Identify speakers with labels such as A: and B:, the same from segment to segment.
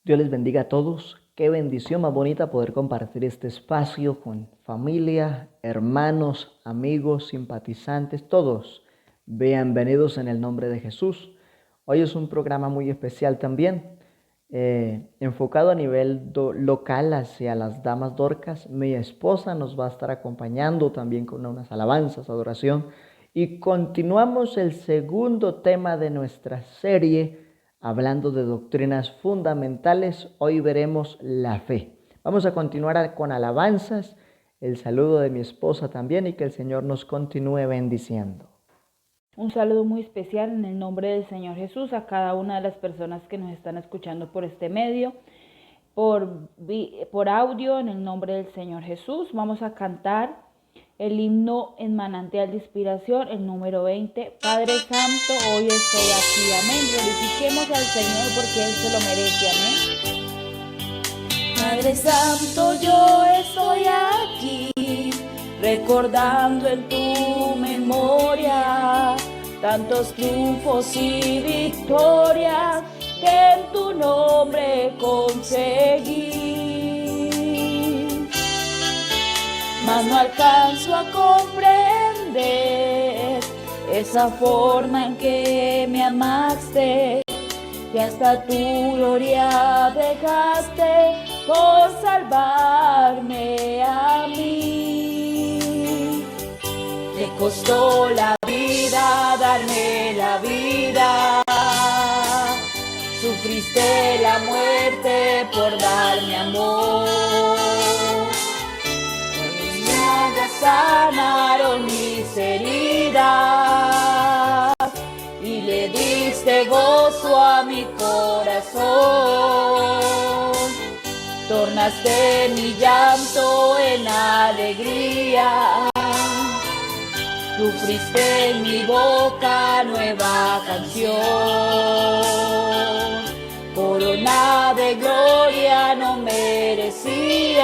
A: Dios les bendiga a todos. Qué bendición más bonita poder compartir este espacio con familia, hermanos, amigos, simpatizantes, todos. Bienvenidos en el nombre de Jesús. Hoy es un programa muy especial también, enfocado a nivel local hacia las damas dorcas. Mi esposa nos va a estar acompañando también con unas alabanzas, adoración. Y continuamos el segundo tema de nuestra serie, hablando de doctrinas fundamentales. Hoy veremos la fe. Vamos a continuar con alabanzas, el saludo de mi esposa también, y que el Señor nos continúe bendiciendo.
B: Un saludo muy especial en el nombre del Señor Jesús a cada una de las personas que nos están escuchando por este medio, por audio, en el nombre del Señor Jesús. Vamos a cantar el himno en manantial de inspiración, el número 20. Padre Santo, hoy estoy aquí, amén. Glorifiquemos al Señor porque Él se lo merece, amén.
C: Padre Santo, yo estoy aquí, recordando en tu memoria tantos triunfos y victorias que en tu nombre conseguí. Mas no alcanzo a comprender esa forma en que me amaste, que hasta tu gloria dejaste por salvarme a mí. Te costó la vida darme la vida, sufriste la muerte por darme amor. Tus llagas sanaron mis heridas y le diste gozo a mi corazón. Tornaste mi llanto en alegría, sufriste en mi boca nueva canción. Corona de gloria no merecía,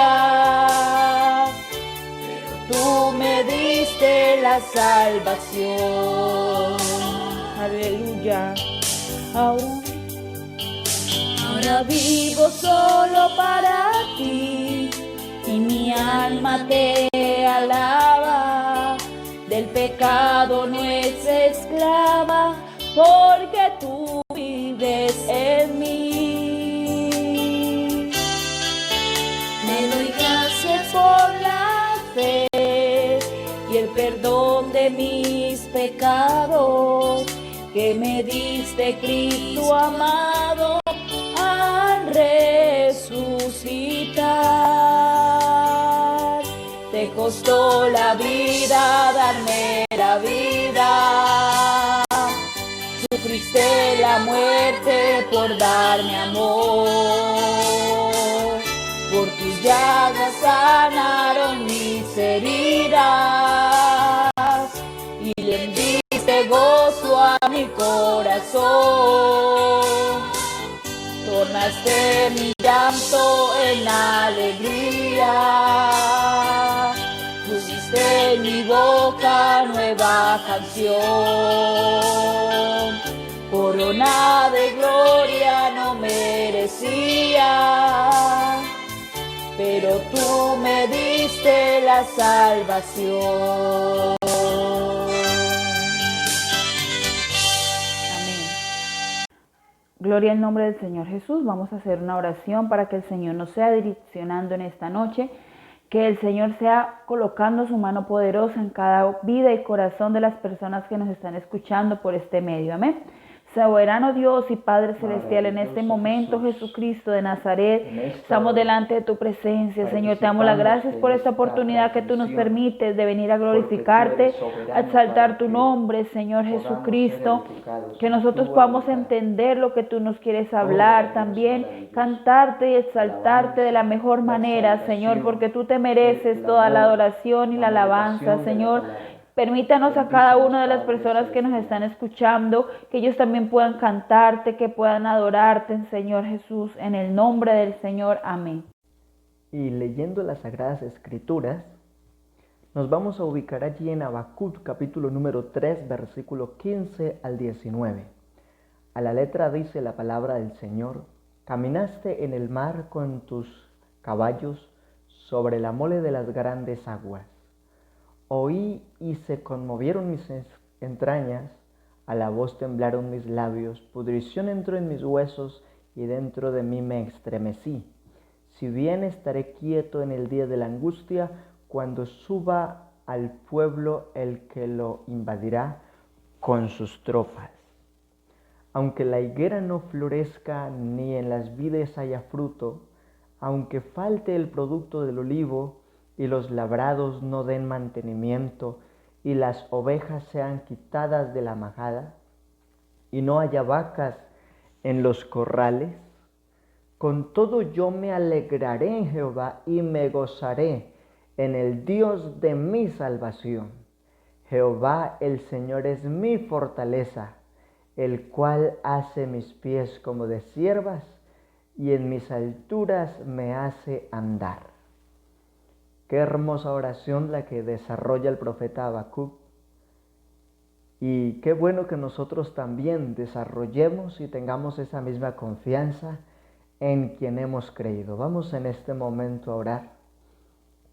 C: pero tú me diste la salvación.
B: Aleluya.
C: Ahora vivo solo para ti y mi alma te alaba. Del pecado no es esclava, porque tú vives en mí. Me doy gracias por la fe y el perdón de mis pecados que me diste, Cristo amado, al resucitar. Te costó la vida darme la vida, sufriste la muerte por darme amor. Por tus llagas sanaron mis heridas y le diste gozo a mi corazón. Tornaste mi llanto en alegría, pusiste en mi boca nueva canción. Corona de gloria no merecía, pero tú me diste la salvación.
B: Gloria al nombre del Señor Jesús. Vamos a hacer una oración para que el Señor nos sea direccionando en esta noche, que el Señor sea colocando su mano poderosa en cada vida y corazón de las personas que nos están escuchando por este medio. Amén. Soberano Dios y Padre Celestial, en este momento, Jesucristo de Nazaret, estamos delante de tu presencia, Señor. Te damos las gracias por esta oportunidad que tú nos permites de venir a glorificarte, a exaltar tu nombre, Señor Jesucristo. Que nosotros podamos entender lo que tú nos quieres hablar, también cantarte y exaltarte de la mejor manera, Señor, porque tú te mereces toda la adoración y la alabanza, Señor. Permítanos a cada una de las personas que nos están escuchando, que ellos también puedan cantarte, que puedan adorarte, Señor Jesús, en el nombre del Señor. Amén.
A: Y leyendo las Sagradas Escrituras, nos vamos a ubicar allí en Habacuc, capítulo número 3, versículo 15 al 19. A la letra dice la palabra del Señor: Caminaste en el mar con tus caballos sobre la mole de las grandes aguas. Oí y se conmovieron mis entrañas, a la voz temblaron mis labios, pudrición entró en mis huesos y dentro de mí me estremecí. Si bien estaré quieto en el día de la angustia, cuando suba al pueblo el que lo invadirá con sus tropas. Aunque la higuera no florezca ni en las vides haya fruto, aunque falte el producto del olivo y los labrados no den mantenimiento y las ovejas sean quitadas de la majada y no haya vacas en los corrales, con todo yo me alegraré en Jehová y me gozaré en el Dios de mi salvación. Jehová el Señor es mi fortaleza, el cual hace mis pies como de ciervas y en mis alturas me hace andar. Qué hermosa oración la que desarrolla el profeta Habacuc. Y qué bueno que nosotros también desarrollemos y tengamos esa misma confianza en quien hemos creído. Vamos en este momento a orar,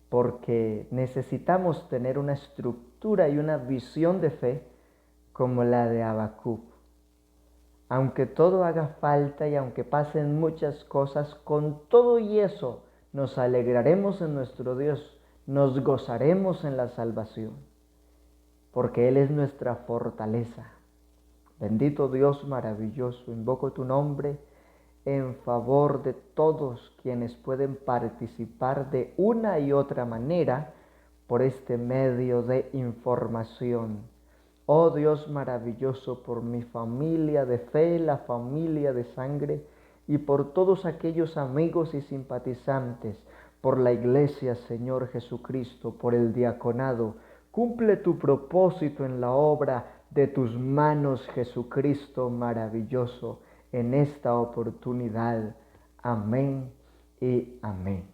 A: porque necesitamos tener una estructura y una visión de fe como la de Habacuc. Aunque todo haga falta y aunque pasen muchas cosas, con todo y eso nos alegraremos en nuestro Dios, nos gozaremos en la salvación, porque Él es nuestra fortaleza. Bendito Dios maravilloso, invoco tu nombre en favor de todos quienes pueden participar de una y otra manera por este medio de información. Oh Dios maravilloso, por mi familia de fe, la familia de sangre, y por todos aquellos amigos y simpatizantes, por la Iglesia, Señor Jesucristo, por el diaconado, cumple tu propósito en la obra de tus manos, Jesucristo maravilloso, en esta oportunidad. Amén y amén.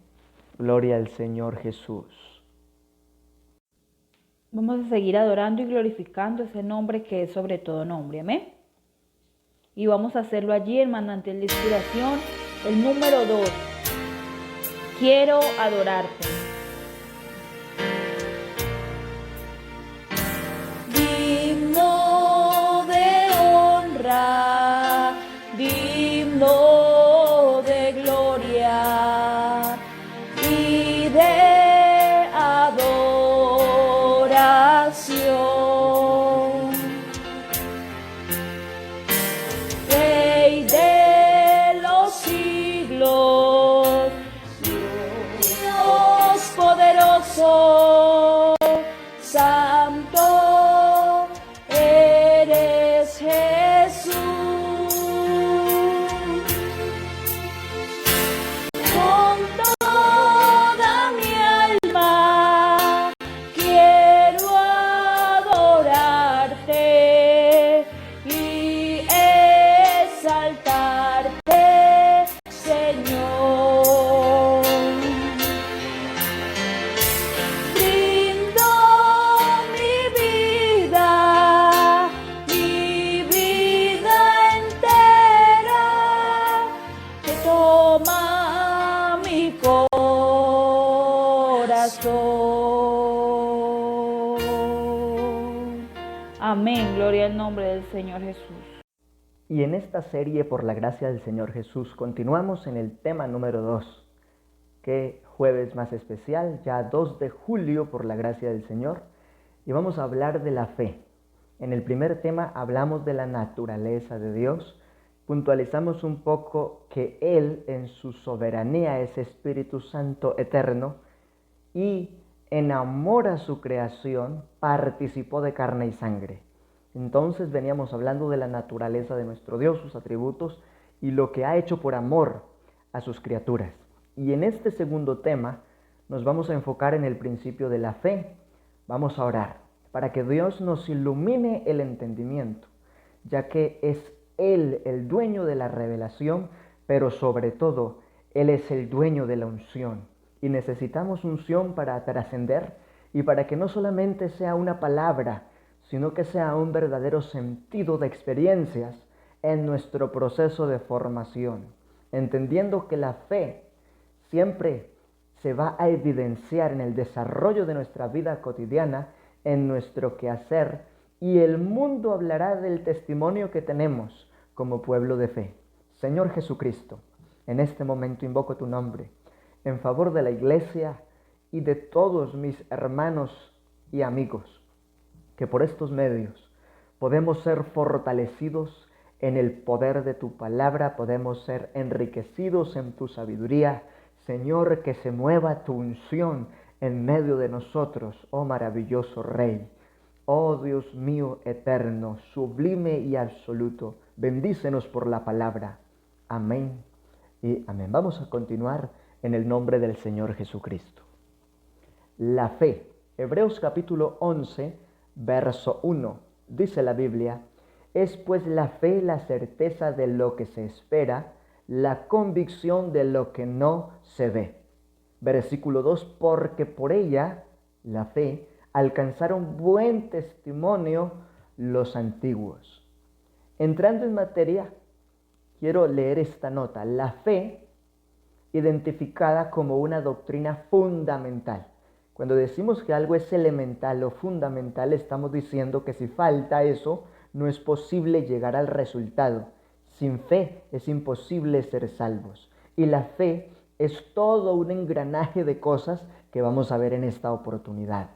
A: Gloria al Señor Jesús.
B: Vamos a seguir adorando y glorificando ese nombre que es sobre todo nombre. Amén. Y vamos a hacerlo allí en Manantial de Inspiración, el número 2. Quiero adorarte.
C: Digno de honra, digno de gloria y de adoración. Rey de los siglos, Dios poderoso, santo eres Jesús. Con toda mi alma quiero adorarte y exaltarte, Señor. Brindo mi vida entera, que toma mi corazón.
B: Amén. Gloria al nombre del Señor Jesús.
A: Y en esta serie, por la gracia del Señor Jesús, continuamos en el tema número 2. Qué jueves más especial, ya 2 de julio, por la gracia del Señor. Y vamos a hablar de la fe. En el primer tema hablamos de la naturaleza de Dios. Puntualizamos un poco que Él, en su soberanía, es Espíritu Santo eterno y en amor a su creación participó de carne y sangre. Entonces veníamos hablando de la naturaleza de nuestro Dios, sus atributos y lo que ha hecho por amor a sus criaturas. Y en este segundo tema nos vamos a enfocar en el principio de la fe. Vamos a orar para que Dios nos ilumine el entendimiento, ya que es Él el dueño de la revelación, pero sobre todo Él es el dueño de la unción. Y necesitamos unción para trascender y para que no solamente sea una palabra, sino que sea un verdadero sentido de experiencias en nuestro proceso de formación. entendiendo que la fe siempre se va a evidenciar en el desarrollo de nuestra vida cotidiana, en nuestro quehacer, y el mundo hablará del testimonio que tenemos como pueblo de fe. Señor Jesucristo, en este momento invoco tu nombre en favor de la iglesia y de todos mis hermanos y amigos, que por estos medios podemos ser fortalecidos en el poder de tu palabra, podemos ser enriquecidos en tu sabiduría. Señor, que se mueva tu unción en medio de nosotros, oh maravilloso Rey. Oh Dios mío eterno, sublime y absoluto, bendícenos por la palabra. Amén y amén. Vamos a continuar en el nombre del Señor Jesucristo. La fe. Hebreos capítulo 11, verso 1. Dice la Biblia: es pues la fe la certeza de lo que se espera, la convicción de lo que no se ve. Versículo 2, porque por ella, la fe, alcanzaron buen testimonio los antiguos. Entrando en materia, quiero leer esta nota. La fe, identificada como una doctrina fundamental. Cuando decimos que algo es elemental o fundamental, estamos diciendo que si falta eso, no es posible llegar al resultado. Sin fe es imposible ser salvos. Y la fe es todo un engranaje de cosas que vamos a ver en esta oportunidad.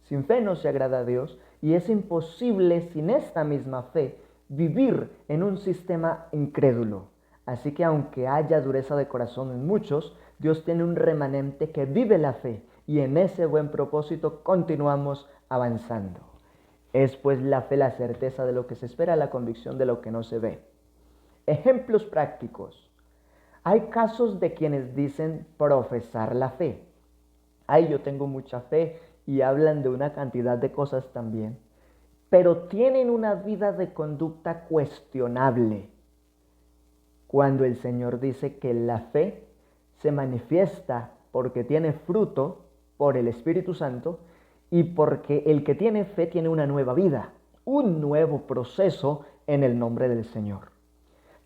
A: Sin fe no se agrada a Dios y es imposible sin esta misma fe vivir en un sistema incrédulo. Así que aunque haya dureza de corazón en muchos, Dios tiene un remanente que vive la fe y en ese buen propósito continuamos avanzando. Es pues la fe la certeza de lo que se espera, la convicción de lo que no se ve. Ejemplos prácticos. Hay casos de quienes dicen profesar la fe. Ay, yo tengo mucha fe, y hablan de una cantidad de cosas también, pero tienen una vida de conducta cuestionable. Cuando el Señor dice que la fe se manifiesta porque tiene fruto por el Espíritu Santo y porque el que tiene fe tiene una nueva vida, un nuevo proceso en el nombre del Señor.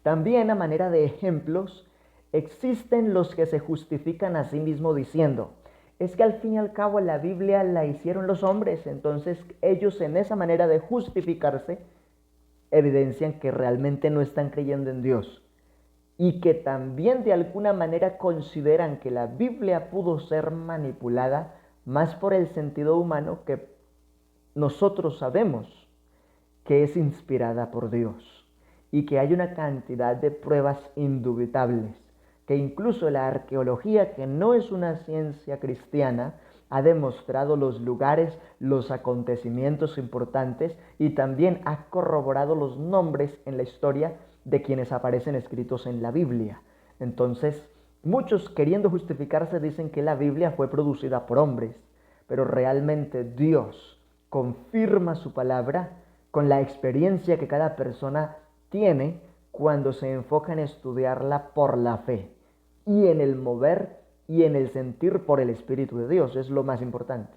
A: También a manera de ejemplos, existen los que se justifican a sí mismos diciendo: es que al fin y al cabo la Biblia la hicieron los hombres, entonces ellos en esa manera de justificarse evidencian que realmente no están creyendo en Dios y que también de alguna manera consideran que la Biblia pudo ser manipulada más por el sentido humano que nosotros sabemos que es inspirada por Dios y que hay una cantidad de pruebas indubitables que incluso la arqueología, que no es una ciencia cristiana, ha demostrado los lugares, los acontecimientos importantes y también ha corroborado los nombres en la historia de quienes aparecen escritos en la Biblia. Entonces, muchos queriendo justificarse dicen que la Biblia fue producida por hombres, pero realmente Dios confirma su palabra con la experiencia que cada persona tiene cuando se enfoca en estudiarla por la fe y en el mover y en el sentir por el Espíritu de Dios, es lo más importante.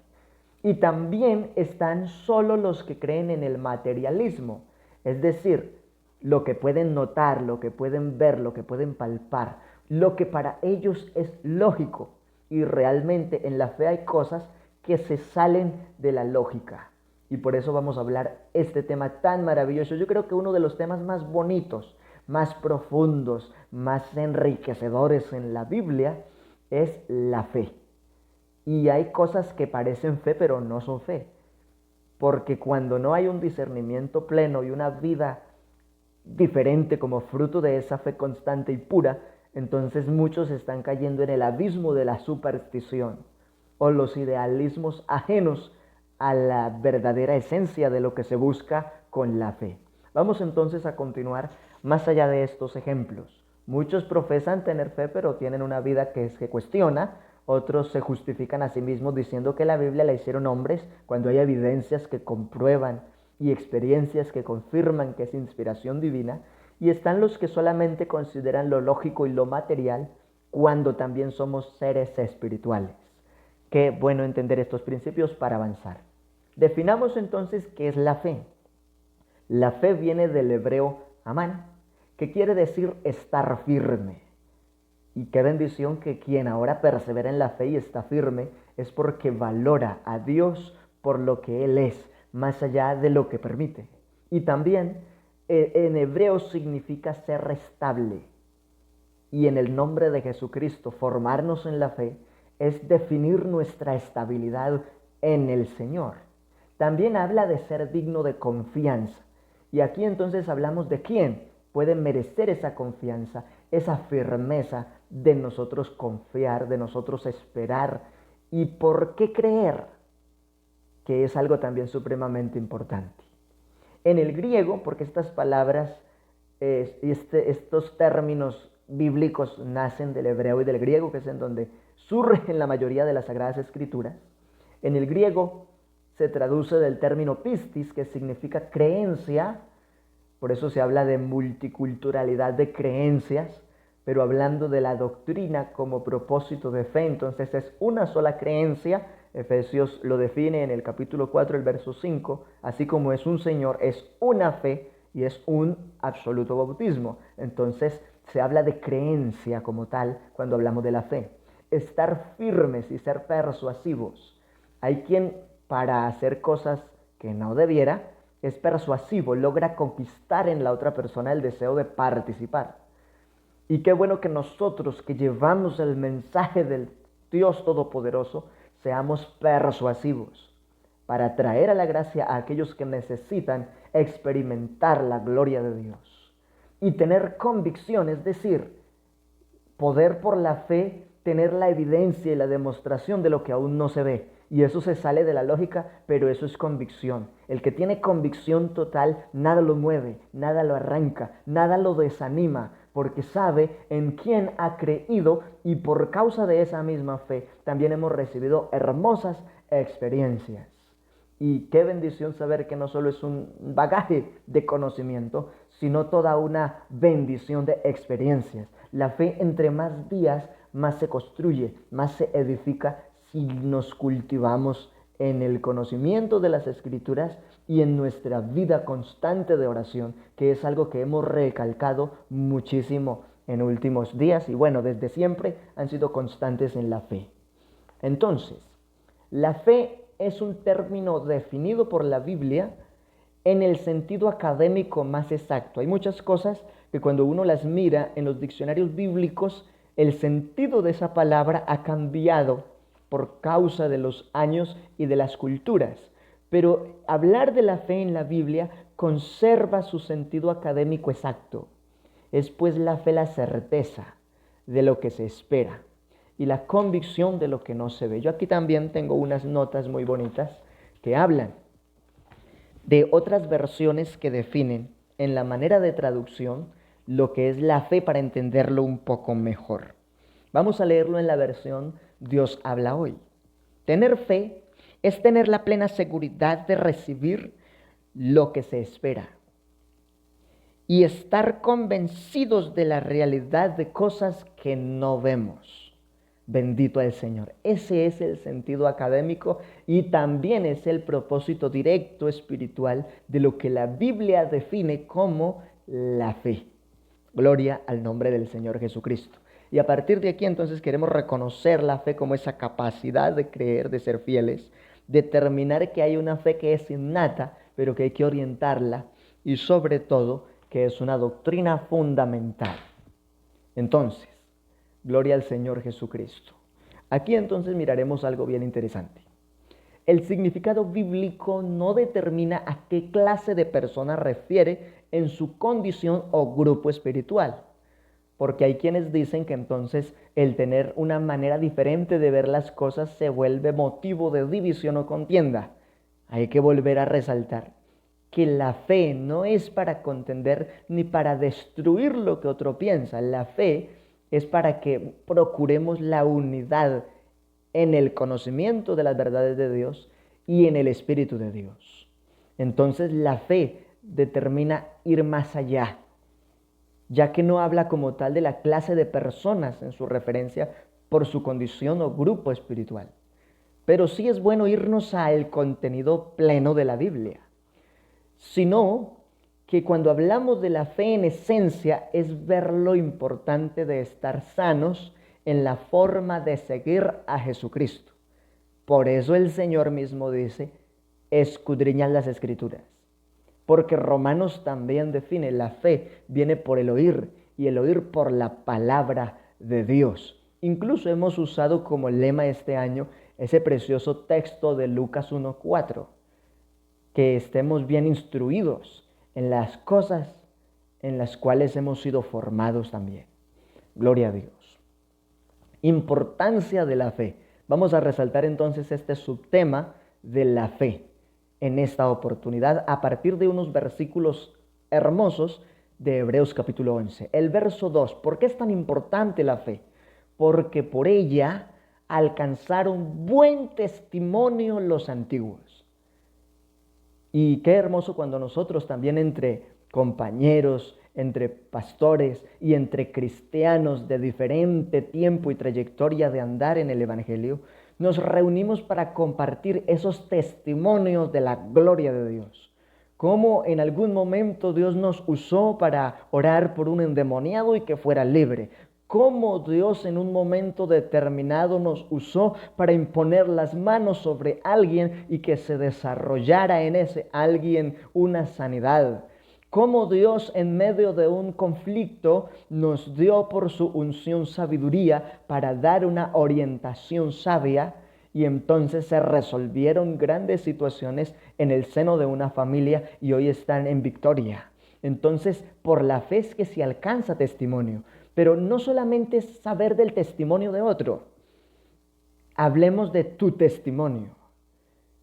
A: Y también están solo los que creen en el materialismo, es decir, lo que pueden notar, lo que pueden ver, lo que pueden palpar, lo que para ellos es lógico. Y realmente en la fe hay cosas que se salen de la lógica. Y por eso vamos a hablar este tema tan maravilloso. Yo creo que uno de los temas más bonitos, más profundos, más enriquecedores en la Biblia es la fe. Y hay cosas que parecen fe, pero no son fe. Porque cuando no hay un discernimiento pleno y una vida diferente como fruto de esa fe constante y pura, entonces muchos están cayendo en el abismo de la superstición o los idealismos ajenos a la verdadera esencia de lo que se busca con la fe. Vamos entonces a continuar más allá de estos ejemplos. Muchos profesan tener fe, pero tienen una vida que se cuestiona. Otros se justifican a sí mismos diciendo que la Biblia la hicieron hombres cuando hay evidencias que comprueban y experiencias que confirman que es inspiración divina. Y están los que solamente consideran lo lógico y lo material cuando también somos seres espirituales. Qué bueno entender estos principios para avanzar. Definamos entonces qué es la fe. La fe viene del hebreo amán, que quiere decir estar firme. Y qué bendición que quien ahora persevera en la fe y está firme es porque valora a Dios por lo que Él es, más allá de lo que permite. Y también en hebreo significa ser estable. Y en el nombre de Jesucristo, formarnos en la fe es definir nuestra estabilidad en el Señor. También habla de ser digno de confianza. Y aquí entonces hablamos de quién puede merecer esa confianza, esa firmeza de nosotros confiar, de nosotros esperar. ¿Y por qué creer? Que es algo también supremamente importante. En el griego, porque estas palabras, estos términos bíblicos nacen del hebreo y del griego, que es en donde surgen la mayoría de las Sagradas Escrituras. En el griego se traduce del término pistis, que significa creencia, por eso se habla de multiculturalidad de creencias, pero hablando de la doctrina como propósito de fe, entonces es una sola creencia. Efesios lo define en el capítulo 4, el verso 5, así como es un Señor, es una fe y es un absoluto bautismo. Entonces se habla de creencia como tal cuando hablamos de la fe. Estar firmes y ser persuasivos. Hay quien para hacer cosas que no debiera es persuasivo, logra conquistar en la otra persona el deseo de participar. Y qué bueno que nosotros que llevamos el mensaje del Dios Todopoderoso seamos persuasivos para traer a la gracia a aquellos que necesitan experimentar la gloria de Dios. Y tener convicción, es decir, poder por la fe tener la evidencia y la demostración de lo que aún no se ve. Y eso se sale de la lógica, pero eso es convicción. El que tiene convicción total, nada lo mueve, nada lo arranca, nada lo desanima, porque sabe en quién ha creído y por causa de esa misma fe también hemos recibido hermosas experiencias. Y qué bendición saber que no solo es un bagaje de conocimiento, sino toda una bendición de experiencias. La fe entre más días, más se construye, más se edifica si nos cultivamos en el conocimiento de las Escrituras y en nuestra vida constante de oración, que es algo que hemos recalcado muchísimo en últimos días y bueno, desde siempre han sido constantes en la fe. Entonces, la fe es un término definido por la Biblia en el sentido académico más exacto. Hay muchas cosas que cuando uno las mira en los diccionarios bíblicos, el sentido de esa palabra ha cambiado por causa de los años y de las culturas. Pero hablar de la fe en la Biblia conserva su sentido académico exacto. Es pues la fe la certeza de lo que se espera y la convicción de lo que no se ve. Yo aquí también tengo unas notas muy bonitas que hablan de otras versiones que definen en la manera de traducción lo que es la fe para entenderlo un poco mejor. Vamos a leerlo en la versión Dios habla hoy. Tener fe es tener la plena seguridad de recibir lo que se espera y estar convencidos de la realidad de cosas que no vemos. Bendito el Señor. Ese es el sentido académico y también es el propósito directo espiritual de lo que la Biblia define como la fe. Gloria al nombre del Señor Jesucristo. Y a partir de aquí entonces queremos reconocer la fe como esa capacidad de creer, de ser fieles, determinar que hay una fe que es innata, pero que hay que orientarla y sobre todo que es una doctrina fundamental. Entonces, gloria al Señor Jesucristo. Aquí entonces miraremos algo bien interesante. El significado bíblico no determina a qué clase de persona refiere en su condición o grupo espiritual. Porque hay quienes dicen que entonces el tener una manera diferente de ver las cosas se vuelve motivo de división o contienda. Hay que volver a resaltar que la fe no es para contender ni para destruir lo que otro piensa. La fe es para que procuremos la unidad en el conocimiento de las verdades de Dios y en el Espíritu de Dios. Entonces la fe determina ir más allá, ya que no habla como tal de la clase de personas en su referencia por su condición o grupo espiritual. Pero sí es bueno irnos al contenido pleno de la Biblia. Si no, que cuando hablamos de la fe en esencia es ver lo importante de estar sanos en la forma de seguir a Jesucristo. Por eso el Señor mismo dice, escudriñad las Escrituras. Porque Romanos también define, la fe viene por el oír y el oír por la palabra de Dios. Incluso hemos usado como lema este año ese precioso texto de Lucas 1:4, que estemos bien instruidos en las cosas en las cuales hemos sido formados también. Gloria a Dios. Importancia de la fe. Vamos a resaltar entonces este subtema de la fe en esta oportunidad a partir de unos versículos hermosos de Hebreos capítulo 11. El verso 2, ¿por qué es tan importante la fe? Porque por ella alcanzaron buen testimonio los antiguos. Y qué hermoso cuando nosotros también entre compañeros, entre pastores y entre cristianos de diferente tiempo y trayectoria de andar en el Evangelio, nos reunimos para compartir esos testimonios de la gloria de Dios. Cómo en algún momento Dios nos usó para orar por un endemoniado y que fuera libre. Cómo Dios en un momento determinado nos usó para imponer las manos sobre alguien y que se desarrollara en ese alguien una sanidad. Cómo Dios en medio de un conflicto nos dio por su unción sabiduría para dar una orientación sabia y entonces se resolvieron grandes situaciones en el seno de una familia y hoy están en victoria. Entonces, por la fe es que se alcanza testimonio, pero no solamente es saber del testimonio de otro. Hablemos de tu testimonio.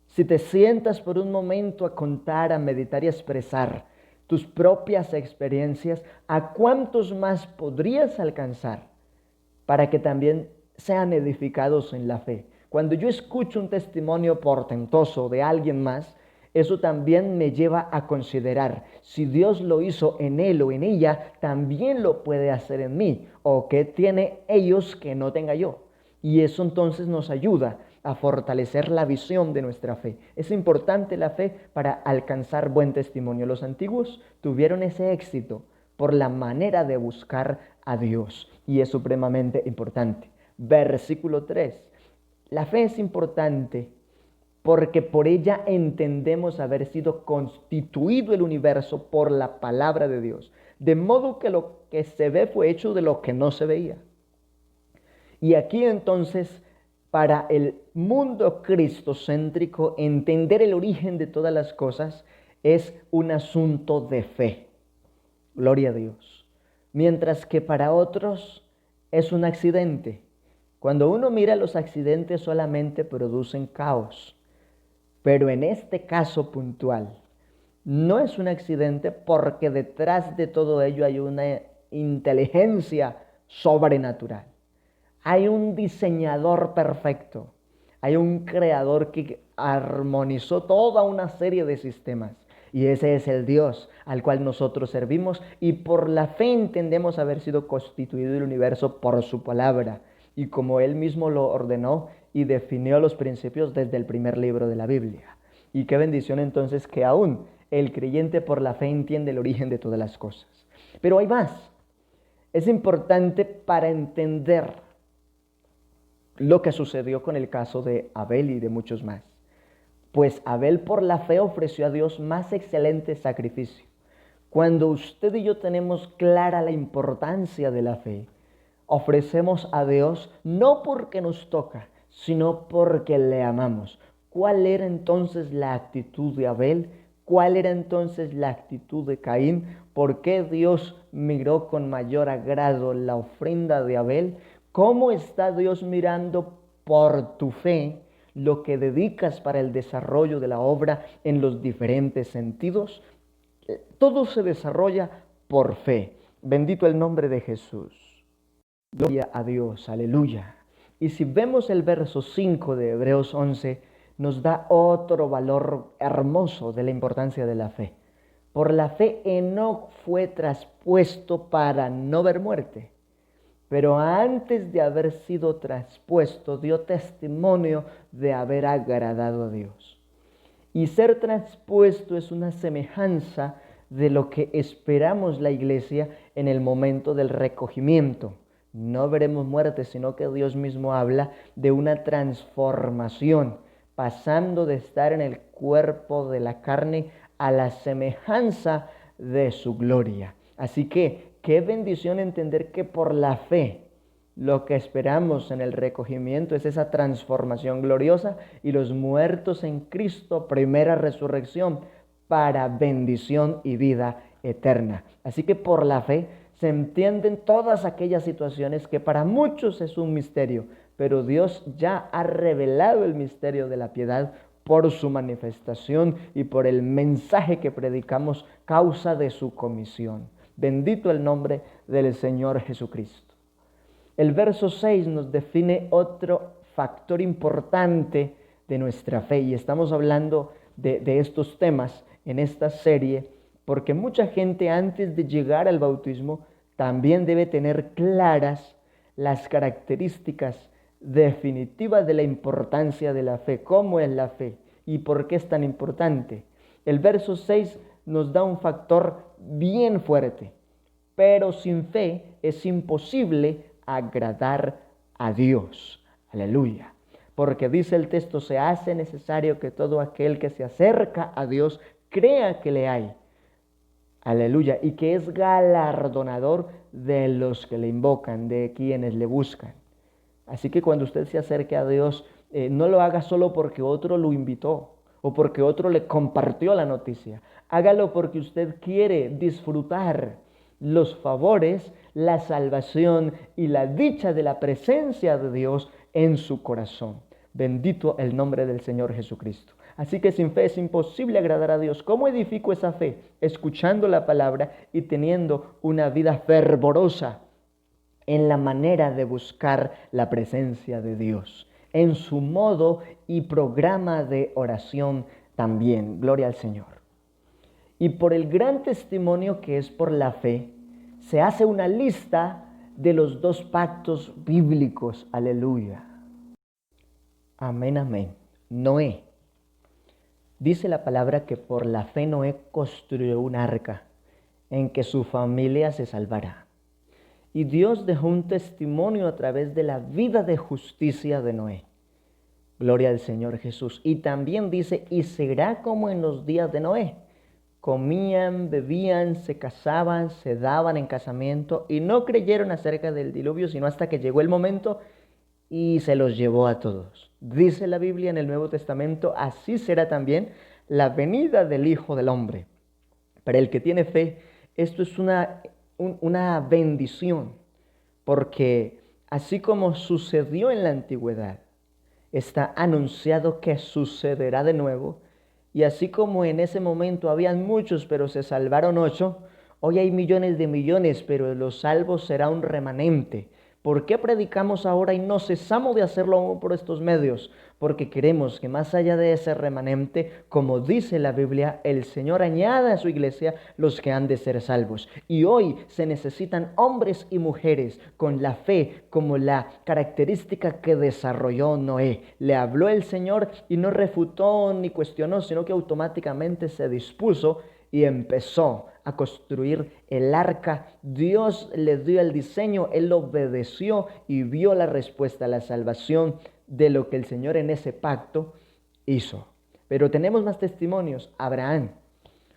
A: Si te sientas por un momento a contar, a meditar y a expresar tus propias experiencias, ¿a cuántos más podrías alcanzar para que también sean edificados en la fe? Cuando yo escucho un testimonio portentoso de alguien más, eso también me lleva a considerar si Dios lo hizo en él o en ella, también lo puede hacer en mí, o qué tiene ellos que no tenga yo. Y eso entonces nos ayuda a fortalecer la visión de nuestra fe. Es importante la fe para alcanzar buen testimonio. Los antiguos tuvieron ese éxito por la manera de buscar a Dios y es supremamente importante. Versículo 3. La fe es importante porque por ella entendemos haber sido constituido el universo por la palabra de Dios. De modo que lo que se ve fue hecho de lo que no se veía. Y aquí entonces, para el mundo cristocéntrico, entender el origen de todas las cosas es un asunto de fe. Gloria a Dios. Mientras que para otros es un accidente. Cuando uno mira, los accidentes solamente producen caos. Pero en este caso puntual, no es un accidente porque detrás de todo ello hay una inteligencia sobrenatural. Hay un diseñador perfecto, hay un creador que armonizó toda una serie de sistemas. Y ese es el Dios al cual nosotros servimos y por la fe entendemos haber sido constituido el universo por su palabra. Y como Él mismo lo ordenó y definió los principios desde el primer libro de la Biblia. Y qué bendición entonces que aún el creyente por la fe entiende el origen de todas las cosas. Pero hay más. Es importante para entender lo que sucedió con el caso de Abel y de muchos más. Pues Abel por la fe ofreció a Dios más excelente sacrificio. Cuando usted y yo tenemos clara la importancia de la fe, ofrecemos a Dios no porque nos toca, sino porque le amamos. ¿Cuál era entonces la actitud de Abel? ¿Cuál era entonces la actitud de Caín? ¿Por qué Dios miró con mayor agrado la ofrenda de Abel? ¿Cómo está Dios mirando por tu fe lo que dedicas para el desarrollo de la obra en los diferentes sentidos? Todo se desarrolla por fe. Bendito el nombre de Jesús. Gloria a Dios, aleluya. Y si vemos el verso 5 de Hebreos 11, nos da otro valor hermoso de la importancia de la fe. Por la fe Enoc fue traspuesto para no ver muerte. Pero antes de haber sido traspuesto, dio testimonio de haber agradado a Dios. Y ser traspuesto es una semejanza de lo que esperamos la iglesia en el momento del recogimiento. No veremos muerte, sino que Dios mismo habla de una transformación, pasando de estar en el cuerpo de la carne a la semejanza de su gloria. Así que, qué bendición entender que por la fe, lo que esperamos en el recogimiento es esa transformación gloriosa y los muertos en Cristo, primera resurrección, para bendición y vida eterna. Así que por la fe se entienden todas aquellas situaciones que para muchos es un misterio, pero Dios ya ha revelado el misterio de la piedad por su manifestación y por el mensaje que predicamos, causa de su comisión. Bendito el nombre del Señor Jesucristo. El verso 6 nos define otro factor importante de nuestra fe, y estamos hablando de estos temas en esta serie porque mucha gente antes de llegar al bautismo también debe tener claras las características definitivas de la importancia de la fe. ¿Cómo es la fe y por qué es tan importante? El verso 6 nos da un factor bien fuerte. Pero sin fe es imposible agradar a Dios. Aleluya. Porque dice el texto, se hace necesario que todo aquel que se acerca a Dios crea que le hay. Aleluya. Y que es galardonador de los que le invocan, de quienes le buscan. Así que cuando usted se acerque a Dios, no lo haga solo porque otro lo invitó o porque otro le compartió la noticia. Hágalo porque usted quiere disfrutar los favores, la salvación y la dicha de la presencia de Dios en su corazón. Bendito el nombre del Señor Jesucristo. Así que sin fe es imposible agradar a Dios. ¿Cómo edifico esa fe? Escuchando la palabra y teniendo una vida fervorosa en la manera de buscar la presencia de Dios, en su modo y programa de oración también. Gloria al Señor. Y por el gran testimonio que es por la fe, se hace una lista de los dos pactos bíblicos. Aleluya. Amén, amén. Noé. Dice la palabra que por la fe Noé construyó un arca en que su familia se salvará. Y Dios dejó un testimonio a través de la vida de justicia de Noé. Gloria al Señor Jesús. Y también dice, y será como en los días de Noé. Comían, bebían, se casaban, se daban en casamiento y no creyeron acerca del diluvio, sino hasta que llegó el momento y se los llevó a todos. Dice la Biblia en el Nuevo Testamento, así será también la venida del Hijo del Hombre. Para el que tiene fe, esto es una bendición, porque así como sucedió en la antigüedad, está anunciado que sucederá de nuevo. Y así como en ese momento habían muchos, pero se salvaron 8, hoy hay millones de millones, pero de los salvos será un remanente. ¿Por qué predicamos ahora y no cesamos de hacerlo por estos medios? Porque queremos que más allá de ese remanente, como dice la Biblia, el Señor añada a su iglesia los que han de ser salvos. Y hoy se necesitan hombres y mujeres con la fe como la característica que desarrolló Noé. Le habló el Señor y no refutó ni cuestionó, sino que automáticamente se dispuso y empezó a construir el arca. Dios le dio el diseño, él obedeció y vio la respuesta a la salvación de lo que el Señor en ese pacto hizo. Pero tenemos más testimonios. Abraham,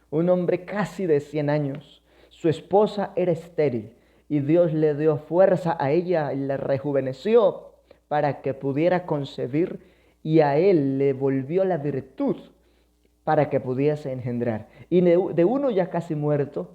A: un hombre casi de 100 años, su esposa era estéril y Dios le dio fuerza a ella y la rejuveneció para que pudiera concebir, y a él le volvió la virtud para que pudiese engendrar. Y de uno ya casi muerto,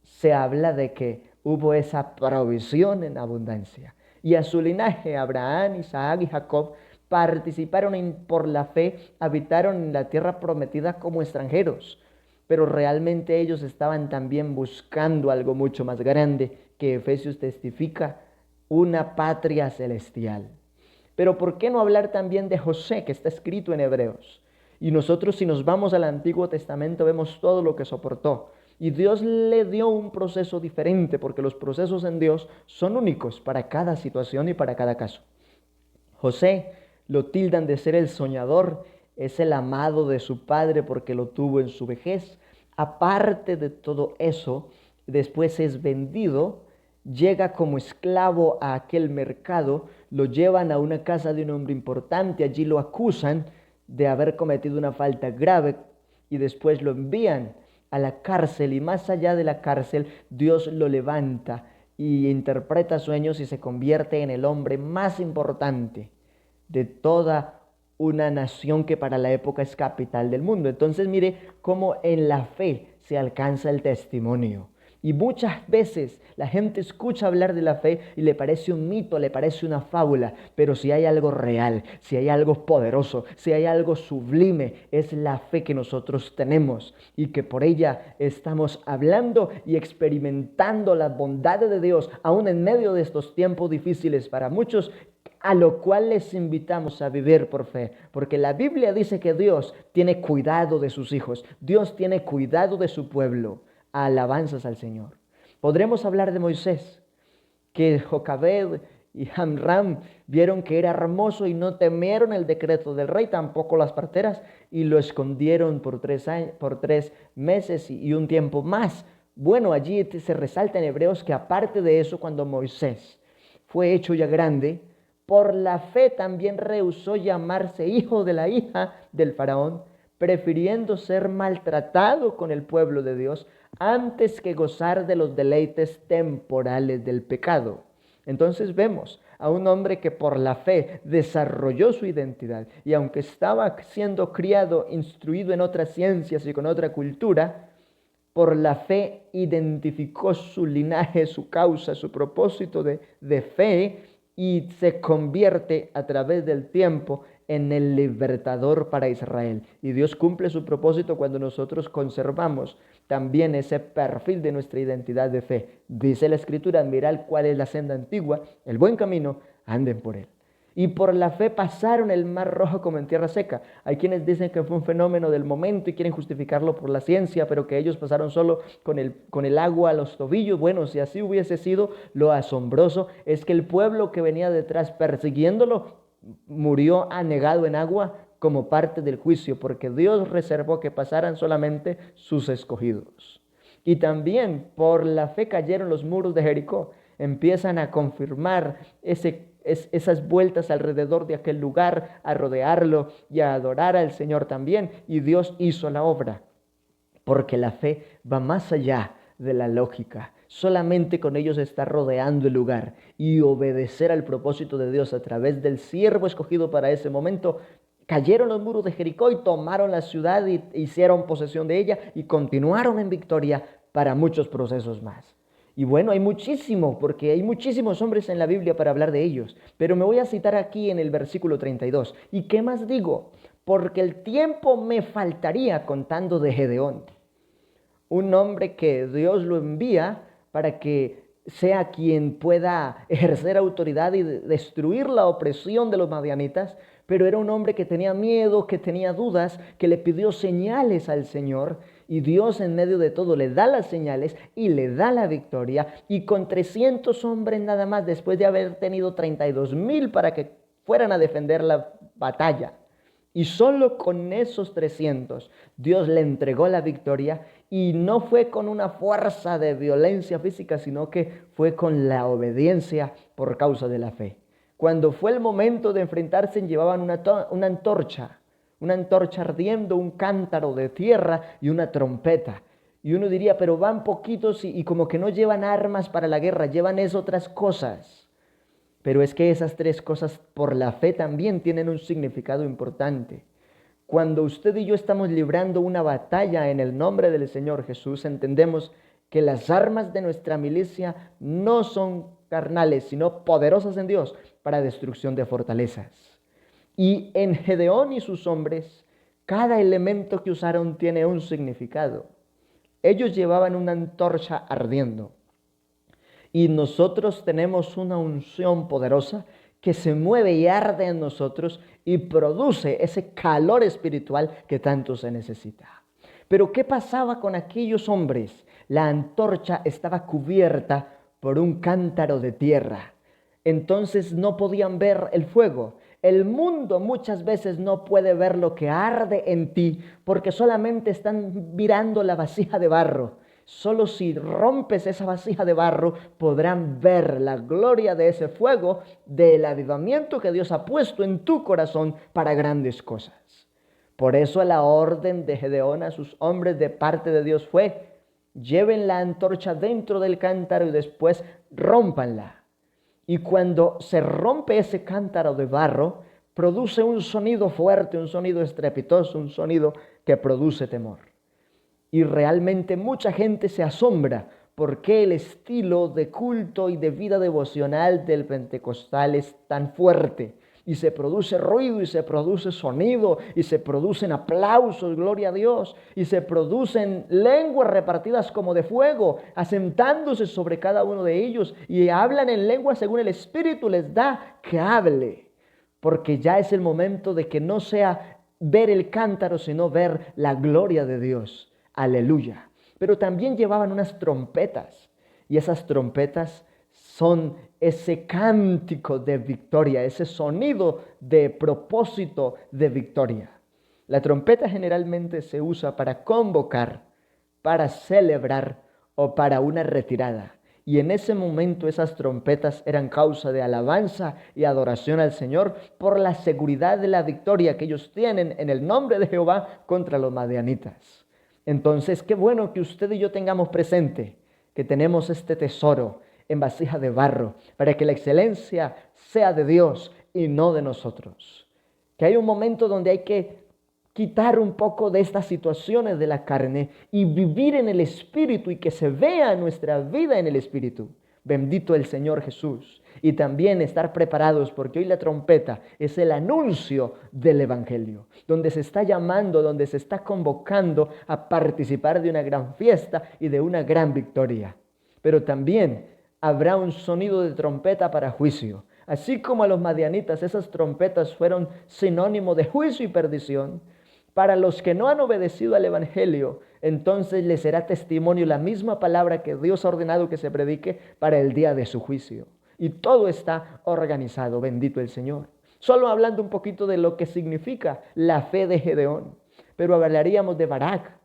A: se habla de que hubo esa provisión en abundancia. Y a su linaje, Abraham, Isaac y Jacob, participaron por la fe, habitaron en la tierra prometida como extranjeros. Pero realmente ellos estaban también buscando algo mucho más grande, que Efesios testifica, una patria celestial. Pero ¿por qué no hablar también de José, que está escrito en Hebreos? Y nosotros, si nos vamos al Antiguo Testamento, vemos todo lo que soportó. Y Dios le dio un proceso diferente, porque los procesos en Dios son únicos para cada situación y para cada caso. José lo tildan de ser el soñador, es el amado de su padre porque lo tuvo en su vejez. aparte de todo eso, después es vendido, llega como esclavo a aquel mercado, lo llevan a una casa de un hombre importante, allí lo acusan de haber cometido una falta grave y después lo envían a la cárcel, y más allá de la cárcel Dios lo levanta y interpreta sueños y se convierte en el hombre más importante de toda una nación que para la época es capital del mundo. Entonces mire cómo en la fe se alcanza el testimonio. Y muchas veces la gente escucha hablar de la fe y le parece un mito, le parece una fábula, pero si hay algo real, si hay algo poderoso, si hay algo sublime, es la fe que nosotros tenemos y que por ella estamos hablando y experimentando las bondades de Dios, aún en medio de estos tiempos difíciles para muchos, a lo cual les invitamos a vivir por fe, porque la Biblia dice que Dios tiene cuidado de sus hijos, Dios tiene cuidado de su pueblo. Alabanzas al Señor. Podremos hablar de Moisés, que Jocabed y Amram vieron que era hermoso y no temieron el decreto del rey, tampoco las parteras, y lo escondieron por 3 meses y un tiempo más. Bueno, allí se resalta en Hebreos que aparte de eso, cuando Moisés fue hecho ya grande, por la fe también rehusó llamarse hijo de la hija del faraón, prefiriendo ser maltratado con el pueblo de Dios antes que gozar de los deleites temporales del pecado. Entonces vemos a un hombre que por la fe desarrolló su identidad y aunque estaba siendo criado, instruido en otras ciencias y con otra cultura, por la fe identificó su linaje, su causa, su propósito de fe y se convierte a través del tiempo en el libertador para Israel. Y Dios cumple su propósito cuando nosotros conservamos también ese perfil de nuestra identidad de fe. Dice la Escritura, mirad cuál es la senda antigua, el buen camino, anden por él. Y por la fe pasaron el mar Rojo como en tierra seca. Hay quienes dicen que fue un fenómeno del momento y quieren justificarlo por la ciencia, pero que ellos pasaron solo con el agua a los tobillos. Bueno, si así hubiese sido, lo asombroso es que el pueblo que venía detrás persiguiéndolo murió anegado en agua como parte del juicio, porque Dios reservó que pasaran solamente sus escogidos. Y también por la fe cayeron los muros de Jericó. Empiezan a confirmar esas vueltas alrededor de aquel lugar, a rodearlo y a adorar al Señor también. Y Dios hizo la obra, porque la fe va más allá de la lógica. Solamente con ellos está rodeando el lugar y obedecer al propósito de Dios a través del siervo escogido para ese momento. Cayeron los muros de Jericó y tomaron la ciudad y hicieron posesión de ella y continuaron en victoria para muchos procesos más. Y bueno, hay muchísimo, porque hay muchísimos hombres en la Biblia para hablar de ellos, pero me voy a citar aquí en el versículo 32. ¿Y qué más digo? Porque el tiempo me faltaría contando de Gedeón, un hombre que Dios lo envía para que sea quien pueda ejercer autoridad y destruir la opresión de los madianitas, pero era un hombre que tenía miedo, que tenía dudas, que le pidió señales al Señor, y Dios en medio de todo le da las señales y le da la victoria, y con 300 hombres nada más, después de haber tenido 32,000 para que fueran a defender la batalla, y solo con esos 300 Dios le entregó la victoria, y no fue con una fuerza de violencia física, sino que fue con la obediencia por causa de la fe. Cuando fue el momento de enfrentarse, llevaban una antorcha ardiendo, un cántaro de tierra y una trompeta. Y uno diría, pero van poquitos y como que no llevan armas para la guerra, llevan otras cosas. Pero es que esas 3 cosas por la fe también tienen un significado importante. Cuando usted y yo estamos librando una batalla en el nombre del Señor Jesús, entendemos que las armas de nuestra milicia no son carnales, sino poderosas en Dios para destrucción de fortalezas. Y en Gedeón y sus hombres, cada elemento que usaron tiene un significado. Ellos llevaban una antorcha ardiendo. Y nosotros tenemos una unción poderosa que se mueve y arde en nosotros y produce ese calor espiritual que tanto se necesita. Pero ¿qué pasaba con aquellos hombres? La antorcha estaba cubierta por un cántaro de tierra. entonces no podían ver el fuego. El mundo muchas veces no puede ver lo que arde en ti porque solamente están mirando la vasija de barro. Solo si rompes esa vasija de barro podrán ver la gloria de ese fuego, del avivamiento que Dios ha puesto en tu corazón para grandes cosas. Por eso la orden de Gedeón a sus hombres de parte de Dios fue: lleven la antorcha dentro del cántaro y después rómpanla. Y cuando se rompe ese cántaro de barro, produce un sonido fuerte, un sonido estrepitoso, un sonido que produce temor. Y realmente mucha gente se asombra porque el estilo de culto y de vida devocional del pentecostal es tan fuerte. Y se produce ruido, y se produce sonido, y se producen aplausos, gloria a Dios, y se producen lenguas repartidas como de fuego, asentándose sobre cada uno de ellos, y hablan en lengua según el Espíritu les da que hable, porque ya es el momento de que no sea ver el cántaro, sino ver la gloria de Dios. Aleluya. Pero también llevaban unas trompetas, y esas trompetas son ese cántico de victoria, ese sonido de propósito de victoria. La trompeta generalmente se usa para convocar, para celebrar o para una retirada. Y en ese momento esas trompetas eran causa de alabanza y adoración al Señor por la seguridad de la victoria que ellos tienen en el nombre de Jehová contra los madianitas. Entonces, qué bueno que usted y yo tengamos presente que tenemos este tesoro en vasija de barro, para que la excelencia sea de Dios y no de nosotros. Que hay un momento donde hay que quitar un poco de estas situaciones de la carne y vivir en el Espíritu y que se vea nuestra vida en el Espíritu. Bendito el Señor Jesús. Y también estar preparados porque hoy la trompeta es el anuncio del Evangelio, donde se está llamando, donde se está convocando a participar de una gran fiesta y de una gran victoria. Pero también habrá un sonido de trompeta para juicio. Así como a los madianitas esas trompetas fueron sinónimo de juicio y perdición, para los que no han obedecido al Evangelio, entonces les será testimonio la misma palabra que Dios ha ordenado que se predique para el día de su juicio. Y todo está organizado, bendito el Señor. Solo hablando un poquito de lo que significa la fe de Gedeón, pero hablaríamos de Barak,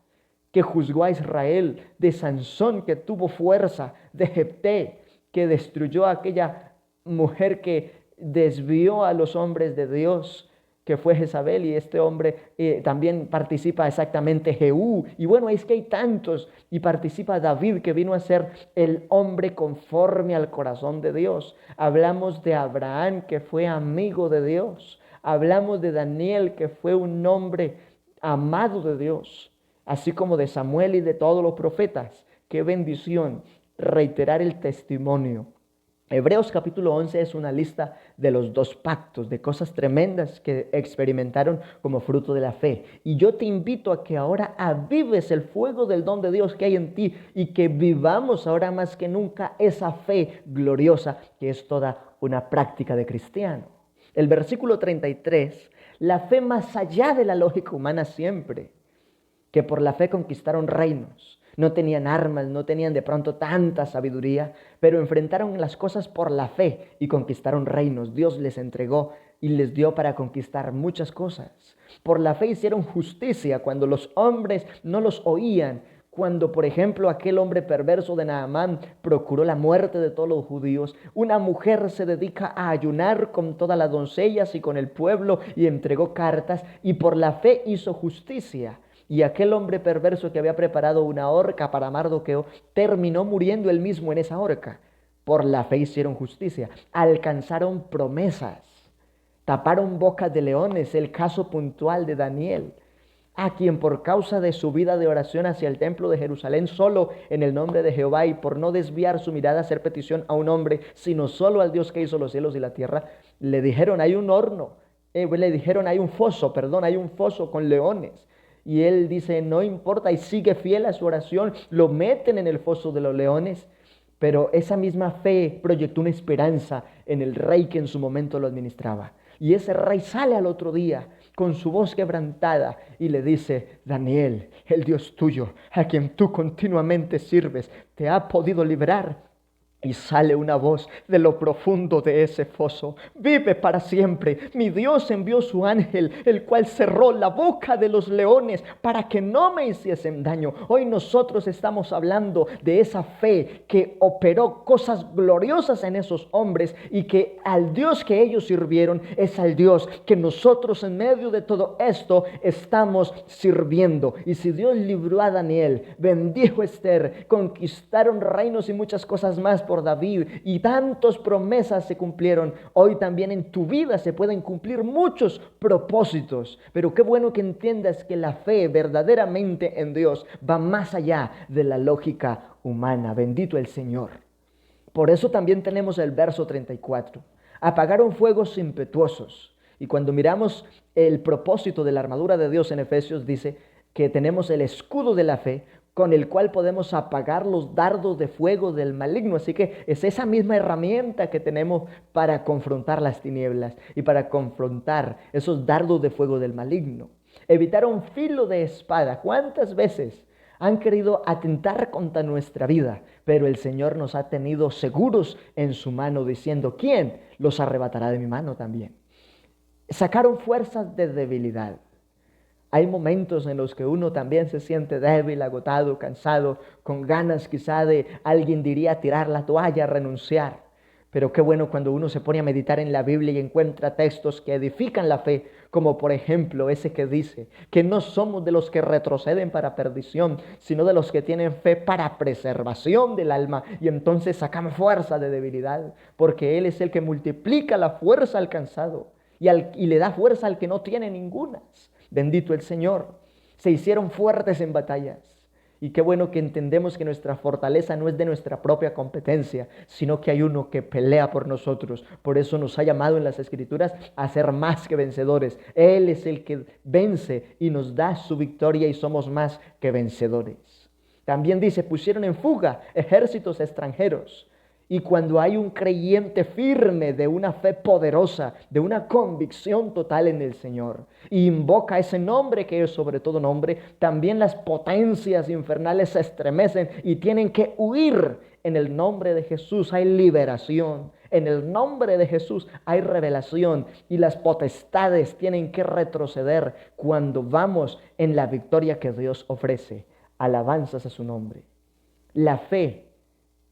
A: que juzgó a Israel, de Sansón, que tuvo fuerza, de Jefté, que destruyó a aquella mujer que desvió a los hombres de Dios, que fue Jezabel, y este hombre también participa exactamente Jehú, y bueno, es que hay tantos, y participa David, que vino a ser el hombre conforme al corazón de Dios. Hablamos de Abraham, que fue amigo de Dios. Hablamos de Daniel, que fue un hombre amado de Dios, así como de Samuel y de todos los profetas. Qué bendición reiterar el testimonio. Hebreos capítulo 11 es una lista de los 2 pactos, de cosas tremendas que experimentaron como fruto de la fe. Y yo te invito a que ahora avives el fuego del don de Dios que hay en ti y que vivamos ahora más que nunca esa fe gloriosa que es toda una práctica de cristiano. El versículo 33, la fe más allá de la lógica humana siempre, que por la fe conquistaron reinos. No tenían armas, no tenían de pronto tanta sabiduría, pero enfrentaron las cosas por la fe y conquistaron reinos. Dios les entregó y les dio para conquistar muchas cosas. Por la fe hicieron justicia cuando los hombres no los oían. Cuando, por ejemplo, aquel hombre perverso de Naamán procuró la muerte de todos los judíos, una mujer se dedica a ayunar con todas las doncellas y con el pueblo y entregó cartas y por la fe hizo justicia. Y aquel hombre perverso que había preparado una horca para Mardoqueo terminó muriendo él mismo en esa horca. Por la fe hicieron justicia, alcanzaron promesas, taparon bocas de leones, el caso puntual de Daniel, a quien por causa de su vida de oración hacia el templo de Jerusalén, solo en el nombre de Jehová y por no desviar su mirada a hacer petición a un hombre, sino solo al Dios que hizo los cielos y la tierra, le dijeron hay un horno, hay un foso con leones. Y él dice, no importa, y sigue fiel a su oración, lo meten en el foso de los leones. Pero esa misma fe proyectó una esperanza en el rey que en su momento lo administraba. Y ese rey sale al otro día con su voz quebrantada y le dice, Daniel, el Dios tuyo, a quien tú continuamente sirves, te ha podido librar. Y sale una voz de lo profundo de ese foso: vive para siempre. Mi Dios envió su ángel, el cual cerró la boca de los leones para que no me hiciesen daño. Hoy nosotros estamos hablando de esa fe que operó cosas gloriosas en esos hombres, y que al Dios que ellos sirvieron es al Dios que nosotros en medio de todo esto estamos sirviendo. Y si Dios libró a Daniel, bendijo a Esther, conquistaron reinos y muchas cosas más por David, y tantas promesas se cumplieron, hoy también en tu vida se pueden cumplir muchos propósitos. Pero qué bueno que entiendas que la fe verdaderamente en Dios va más allá de la lógica humana. Bendito el Señor. Por eso también tenemos el verso 34. Apagaron fuegos impetuosos. Y cuando miramos el propósito de la armadura de Dios en Efesios, dice que tenemos el escudo de la fe, con el cual podemos apagar los dardos de fuego del maligno. Así que es esa misma herramienta que tenemos para confrontar las tinieblas y para confrontar esos dardos de fuego del maligno. Evitaron filo de espada. ¿Cuántas veces han querido atentar contra nuestra vida? Pero el Señor nos ha tenido seguros en su mano, diciendo: ¿quién los arrebatará de mi mano también? Sacaron fuerzas de debilidad. Hay momentos en los que uno también se siente débil, agotado, cansado, con ganas quizá de, alguien diría, tirar la toalla, renunciar. Pero qué bueno cuando uno se pone a meditar en la Biblia y encuentra textos que edifican la fe, como por ejemplo ese que dice que no somos de los que retroceden para perdición, sino de los que tienen fe para preservación del alma. Y entonces sacamos fuerza de debilidad, porque Él es el que multiplica la fuerza al cansado y le da fuerza al que no tiene ninguna. Bendito el Señor. Se hicieron fuertes en batallas. Y qué bueno que entendemos que nuestra fortaleza no es de nuestra propia competencia, sino que hay uno que pelea por nosotros. Por eso nos ha llamado en las Escrituras a ser más que vencedores. Él es el que vence y nos da su victoria, y somos más que vencedores. También dice: pusieron en fuga ejércitos extranjeros. Y cuando hay un creyente firme, de una fe poderosa, de una convicción total en el Señor, y invoca ese nombre que es sobre todo nombre, también las potencias infernales se estremecen y tienen que huir. En el nombre de Jesús hay liberación. En el nombre de Jesús hay revelación, y las potestades tienen que retroceder cuando vamos en la victoria que Dios ofrece. Alabanzas a su nombre. La fe,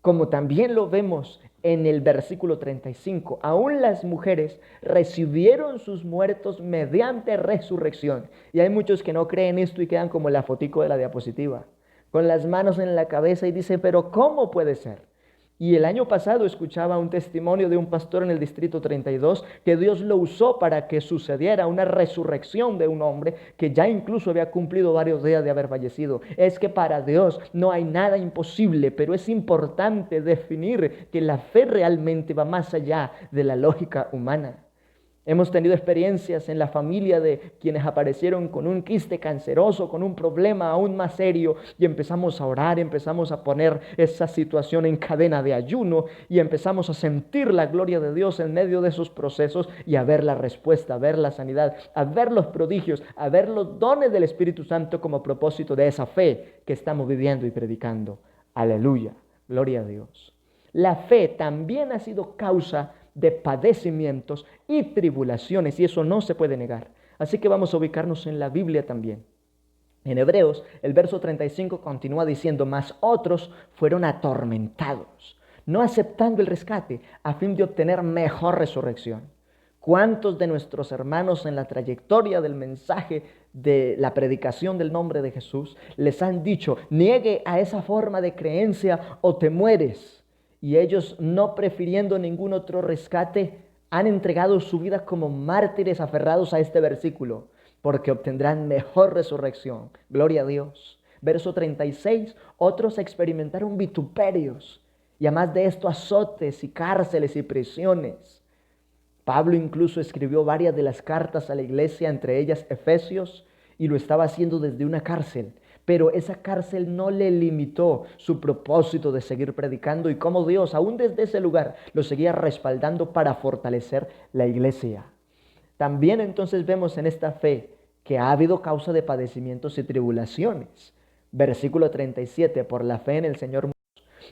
A: como también lo vemos en el versículo 35, aún las mujeres recibieron sus muertos mediante resurrección. Y hay muchos que no creen esto y quedan como la fotico de la diapositiva, con las manos en la cabeza, y dicen: pero ¿cómo puede ser? Y el año pasado escuchaba un testimonio de un pastor en el Distrito 32 que Dios lo usó para que sucediera una resurrección de un hombre que ya incluso había cumplido varios días de haber fallecido. Es que para Dios no hay nada imposible, pero es importante definir que la fe realmente va más allá de la lógica humana. Hemos tenido experiencias en la familia de quienes aparecieron con un quiste canceroso, con un problema aún más serio, y empezamos a orar, empezamos a poner esa situación en cadena de ayuno, y empezamos a sentir la gloria de Dios en medio de esos procesos, y a ver la respuesta, a ver la sanidad, a ver los prodigios, a ver los dones del Espíritu Santo como propósito de esa fe que estamos viviendo y predicando. Aleluya, gloria a Dios. La fe también ha sido causa de padecimientos y tribulaciones, y eso no se puede negar. Así que vamos a ubicarnos en la Biblia también. En Hebreos, el verso 35 continúa diciendo: mas otros fueron atormentados, no aceptando el rescate, a fin de obtener mejor resurrección. ¿Cuántos de nuestros hermanos en la trayectoria del mensaje de la predicación del nombre de Jesús les han dicho: niegue a esa forma de creencia o te mueres? Y ellos, no prefiriendo ningún otro rescate, han entregado su vida como mártires aferrados a este versículo, porque obtendrán mejor resurrección. Gloria a Dios. Verso 36, otros experimentaron vituperios, y además de esto azotes y cárceles y prisiones. Pablo incluso escribió varias de las cartas a la iglesia, entre ellas Efesios, y lo estaba haciendo desde una cárcel. Pero esa cárcel no le limitó su propósito de seguir predicando, y cómo Dios, aún desde ese lugar, lo seguía respaldando para fortalecer la iglesia. También entonces vemos en esta fe que ha habido causa de padecimientos y tribulaciones. Versículo 37, por la fe en el Señor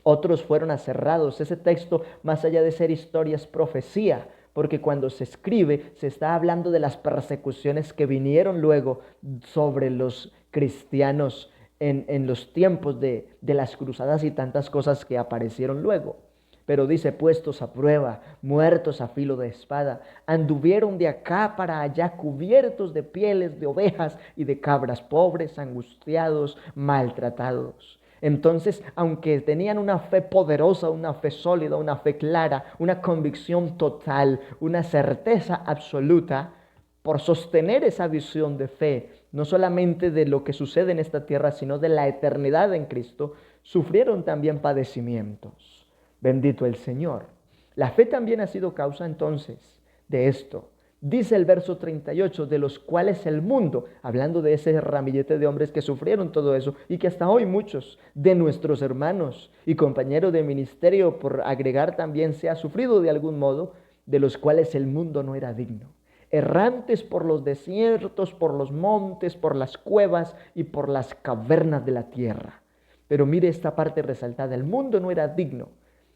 A: Otros fueron aserrados. Ese texto, más allá de ser historia, es profecía, porque cuando se escribe se está hablando de las persecuciones que vinieron luego sobre los cristianos en los tiempos de las cruzadas y tantas cosas que aparecieron luego. Pero dice, puestos a prueba, muertos a filo de espada, anduvieron de acá para allá cubiertos de pieles de ovejas y de cabras, pobres, angustiados, maltratados. Entonces, aunque tenían una fe poderosa, una fe sólida, una fe clara, una convicción total, una certeza absoluta, por sostener esa visión de fe, no solamente de lo que sucede en esta tierra, sino de la eternidad en Cristo, sufrieron también padecimientos. Bendito el Señor. La fe también ha sido causa entonces de esto. Dice el verso 38, de los cuales el mundo, hablando de ese ramillete de hombres que sufrieron todo eso y que hasta hoy muchos de nuestros hermanos y compañeros de ministerio, por agregar también, se ha sufrido de algún modo, de los cuales el mundo no era digno. Errantes por los desiertos, por los montes, por las cuevas y por las cavernas de la tierra. Pero mire esta parte resaltada, el mundo no era digno.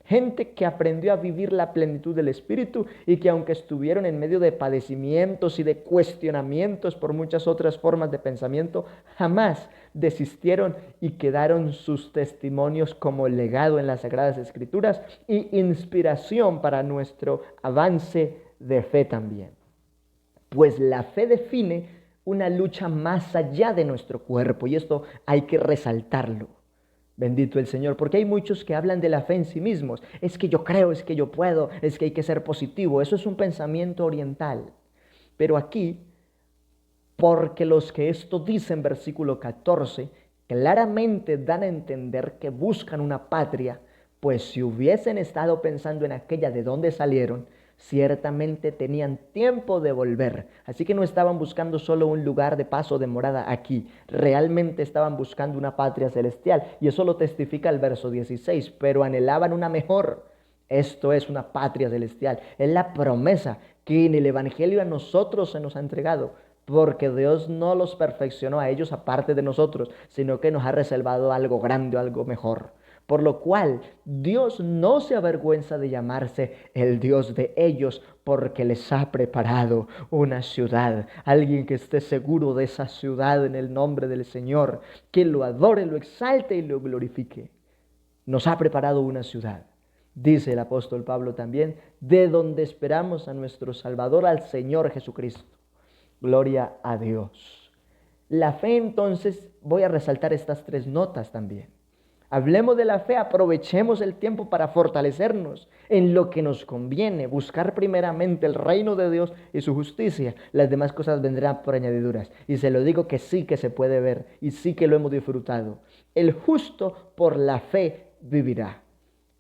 A: Gente que aprendió a vivir la plenitud del Espíritu y que aunque estuvieron en medio de padecimientos y de cuestionamientos por muchas otras formas de pensamiento, jamás desistieron y quedaron sus testimonios como legado en las Sagradas Escrituras y inspiración para nuestro avance de fe también. Pues la fe define una lucha más allá de nuestro cuerpo y esto hay que resaltarlo. Bendito el Señor, porque hay muchos que hablan de la fe en sí mismos. Es que yo creo, es que yo puedo, es que hay que ser positivo. Eso es un pensamiento oriental. Pero aquí, porque los que esto dicen, versículo 14, claramente dan a entender que buscan una patria, pues si hubiesen estado pensando en aquella de donde salieron, ciertamente tenían tiempo de volver. Así que no estaban buscando solo un lugar de paso de morada aquí. Realmente estaban buscando una patria celestial. Y eso lo testifica el verso 16. Pero anhelaban una mejor. Esto es una patria celestial. Es la promesa que en el Evangelio a nosotros se nos ha entregado. Porque Dios no los perfeccionó a ellos aparte de nosotros, sino que nos ha reservado algo grande, algo mejor. Por lo cual Dios no se avergüenza de llamarse el Dios de ellos, porque les ha preparado una ciudad. Alguien que esté seguro de esa ciudad en el nombre del Señor, que lo adore, lo exalte y lo glorifique. Nos ha preparado una ciudad. Dice el apóstol Pablo también, de donde esperamos a nuestro Salvador, al Señor Jesucristo. Gloria a Dios. La fe, entonces, voy a resaltar estas tres notas también. Hablemos de la fe, aprovechemos el tiempo para fortalecernos en lo que nos conviene, buscar primeramente el reino de Dios y su justicia. Las demás cosas vendrán por añadiduras. Y se lo digo que sí que se puede ver y sí que lo hemos disfrutado. El justo por la fe vivirá.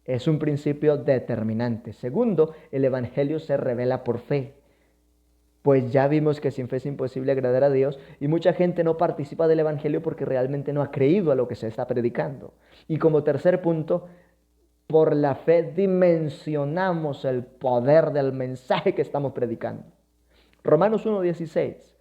A: Es un principio determinante. Segundo, el Evangelio se revela por fe. Pues ya vimos que sin fe es imposible agradar a Dios y mucha gente no participa del Evangelio porque realmente no ha creído a lo que se está predicando. Y como tercer punto, por la fe dimensionamos el poder del mensaje que estamos predicando. Romanos 1:16,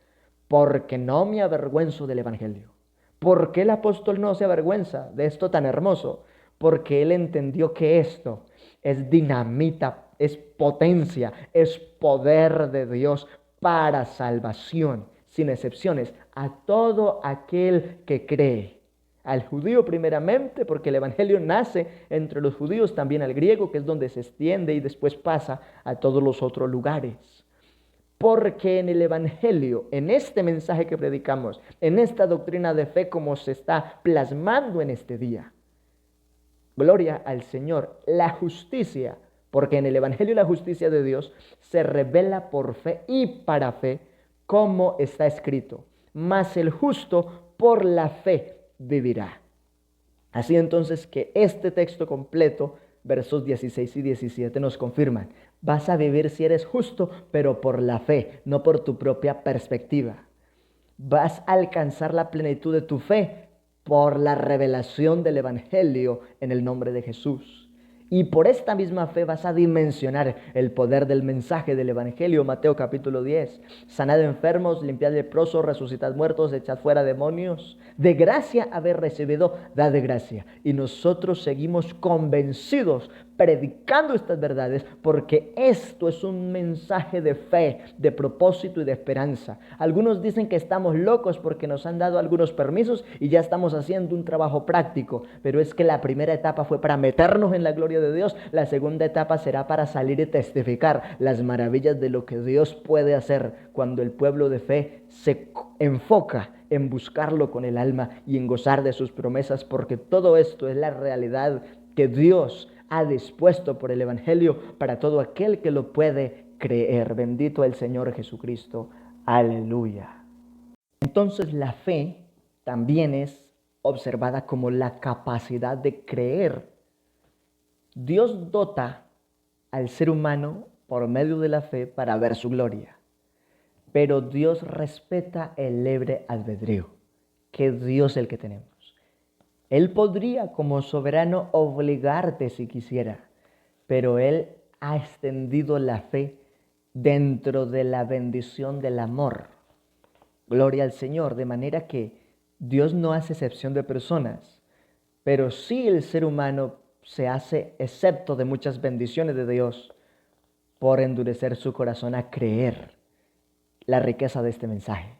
A: porque no me avergüenzo del Evangelio. ¿Por qué el apóstol no se avergüenza de esto tan hermoso? Porque él entendió que esto es dinamita, es potencia, es poder de Dios para salvación, sin excepciones, a todo aquel que cree. Al judío primeramente, porque el Evangelio nace entre los judíos, también al griego, que es donde se extiende y después pasa a todos los otros lugares. Porque en el Evangelio, en este mensaje que predicamos, en esta doctrina de fe como se está plasmando en este día, gloria al Señor, la justicia, porque en el Evangelio la justicia de Dios se revela por fe y para fe, como está escrito. Mas el justo por la fe vivirá. Así entonces que este texto completo, versos 16 y 17 nos confirman. Vas a vivir si eres justo, pero por la fe, no por tu propia perspectiva. Vas a alcanzar la plenitud de tu fe por la revelación del Evangelio en el nombre de Jesús. Y por esta misma fe vas a dimensionar el poder del mensaje del Evangelio. Mateo capítulo 10. Sanad enfermos, limpiad leprosos, resucitad muertos, echad fuera demonios. De gracia haber recibido, dad de gracia. Y nosotros seguimos convencidos, predicando estas verdades, porque esto es un mensaje de fe, de propósito y de esperanza. Algunos dicen que estamos locos porque nos han dado algunos permisos y ya estamos haciendo un trabajo práctico. Pero es que la primera etapa fue para meternos en la gloria de Dios. La segunda etapa será para salir y testificar las maravillas de lo que Dios puede hacer cuando el pueblo de fe se enfoca en buscarlo con el alma y en gozar de sus promesas, porque todo esto es la realidad que Dios ha dispuesto por el Evangelio para todo aquel que lo puede creer. Bendito el Señor Jesucristo. Aleluya. Entonces la fe también es observada como la capacidad de creer. Dios dota al ser humano por medio de la fe para ver su gloria. Pero Dios respeta el libre albedrío, que es Dios el que tenemos. Él podría como soberano obligarte si quisiera, pero Él ha extendido la fe dentro de la bendición del amor. Gloria al Señor, de manera que Dios no hace excepción de personas, pero sí el ser humano se hace excepto de muchas bendiciones de Dios por endurecer su corazón a creer la riqueza de este mensaje.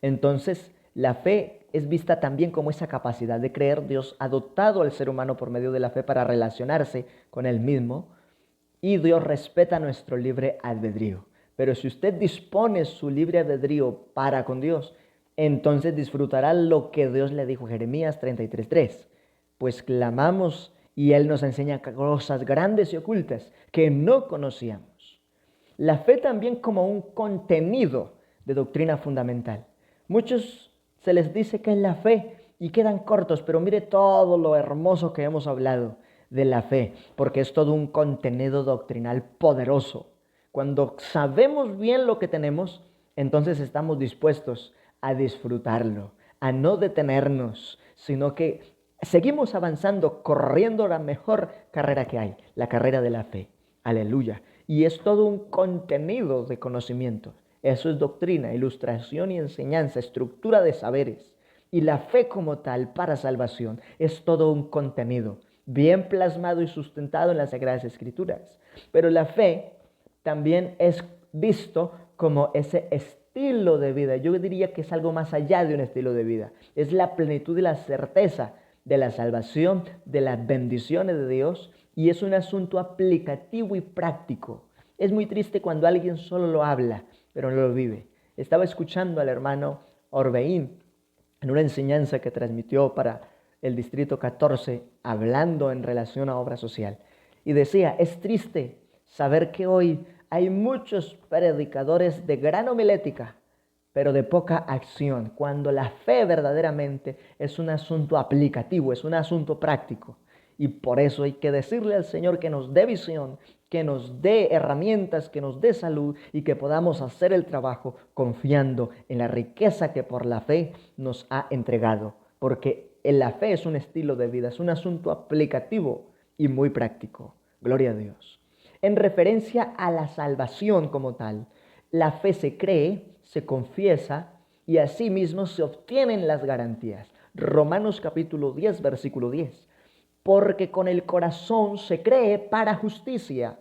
A: Entonces, la fe es vista también como esa capacidad de creer. Dios ha dotado al ser humano por medio de la fe para relacionarse con Él mismo, y Dios respeta nuestro libre albedrío. Pero si usted dispone su libre albedrío para con Dios, entonces disfrutará lo que Dios le dijo, Jeremías 33:3. Pues clamamos y Él nos enseña cosas grandes y ocultas que no conocíamos. La fe también como un contenido de doctrina fundamental. Muchos se les dice que es la fe y quedan cortos, pero mire todo lo hermoso que hemos hablado de la fe, porque es todo un contenido doctrinal poderoso. Cuando sabemos bien lo que tenemos, entonces estamos dispuestos a disfrutarlo, a no detenernos, sino que seguimos avanzando, corriendo la mejor carrera que hay, la carrera de la fe. Aleluya. Y es todo un contenido de conocimiento. Eso es doctrina, ilustración y enseñanza, estructura de saberes. Y la fe como tal para salvación es todo un contenido, bien plasmado y sustentado en las Sagradas Escrituras. Pero la fe también es visto como ese estilo de vida. Yo diría que es algo más allá de un estilo de vida. Es la plenitud y la certeza de la salvación, de las bendiciones de Dios, y es un asunto aplicativo y práctico. Es muy triste cuando alguien solo lo habla, pero no lo vive. Estaba escuchando al hermano Orbeín en una enseñanza que transmitió para el Distrito 14, hablando en relación a obra social. Y decía, es triste saber que hoy hay muchos predicadores de gran homilética, pero de poca acción, cuando la fe verdaderamente es un asunto aplicativo, es un asunto práctico. Y por eso hay que decirle al Señor que nos dé visión, que nos dé herramientas, que nos dé salud y que podamos hacer el trabajo confiando en la riqueza que por la fe nos ha entregado. Porque la fe es un estilo de vida, es un asunto aplicativo y muy práctico. Gloria a Dios. En referencia a la salvación como tal, la fe se cree, se confiesa y asimismo se obtienen las garantías. Romanos capítulo 10, versículo 10. Porque con el corazón se cree para justicia.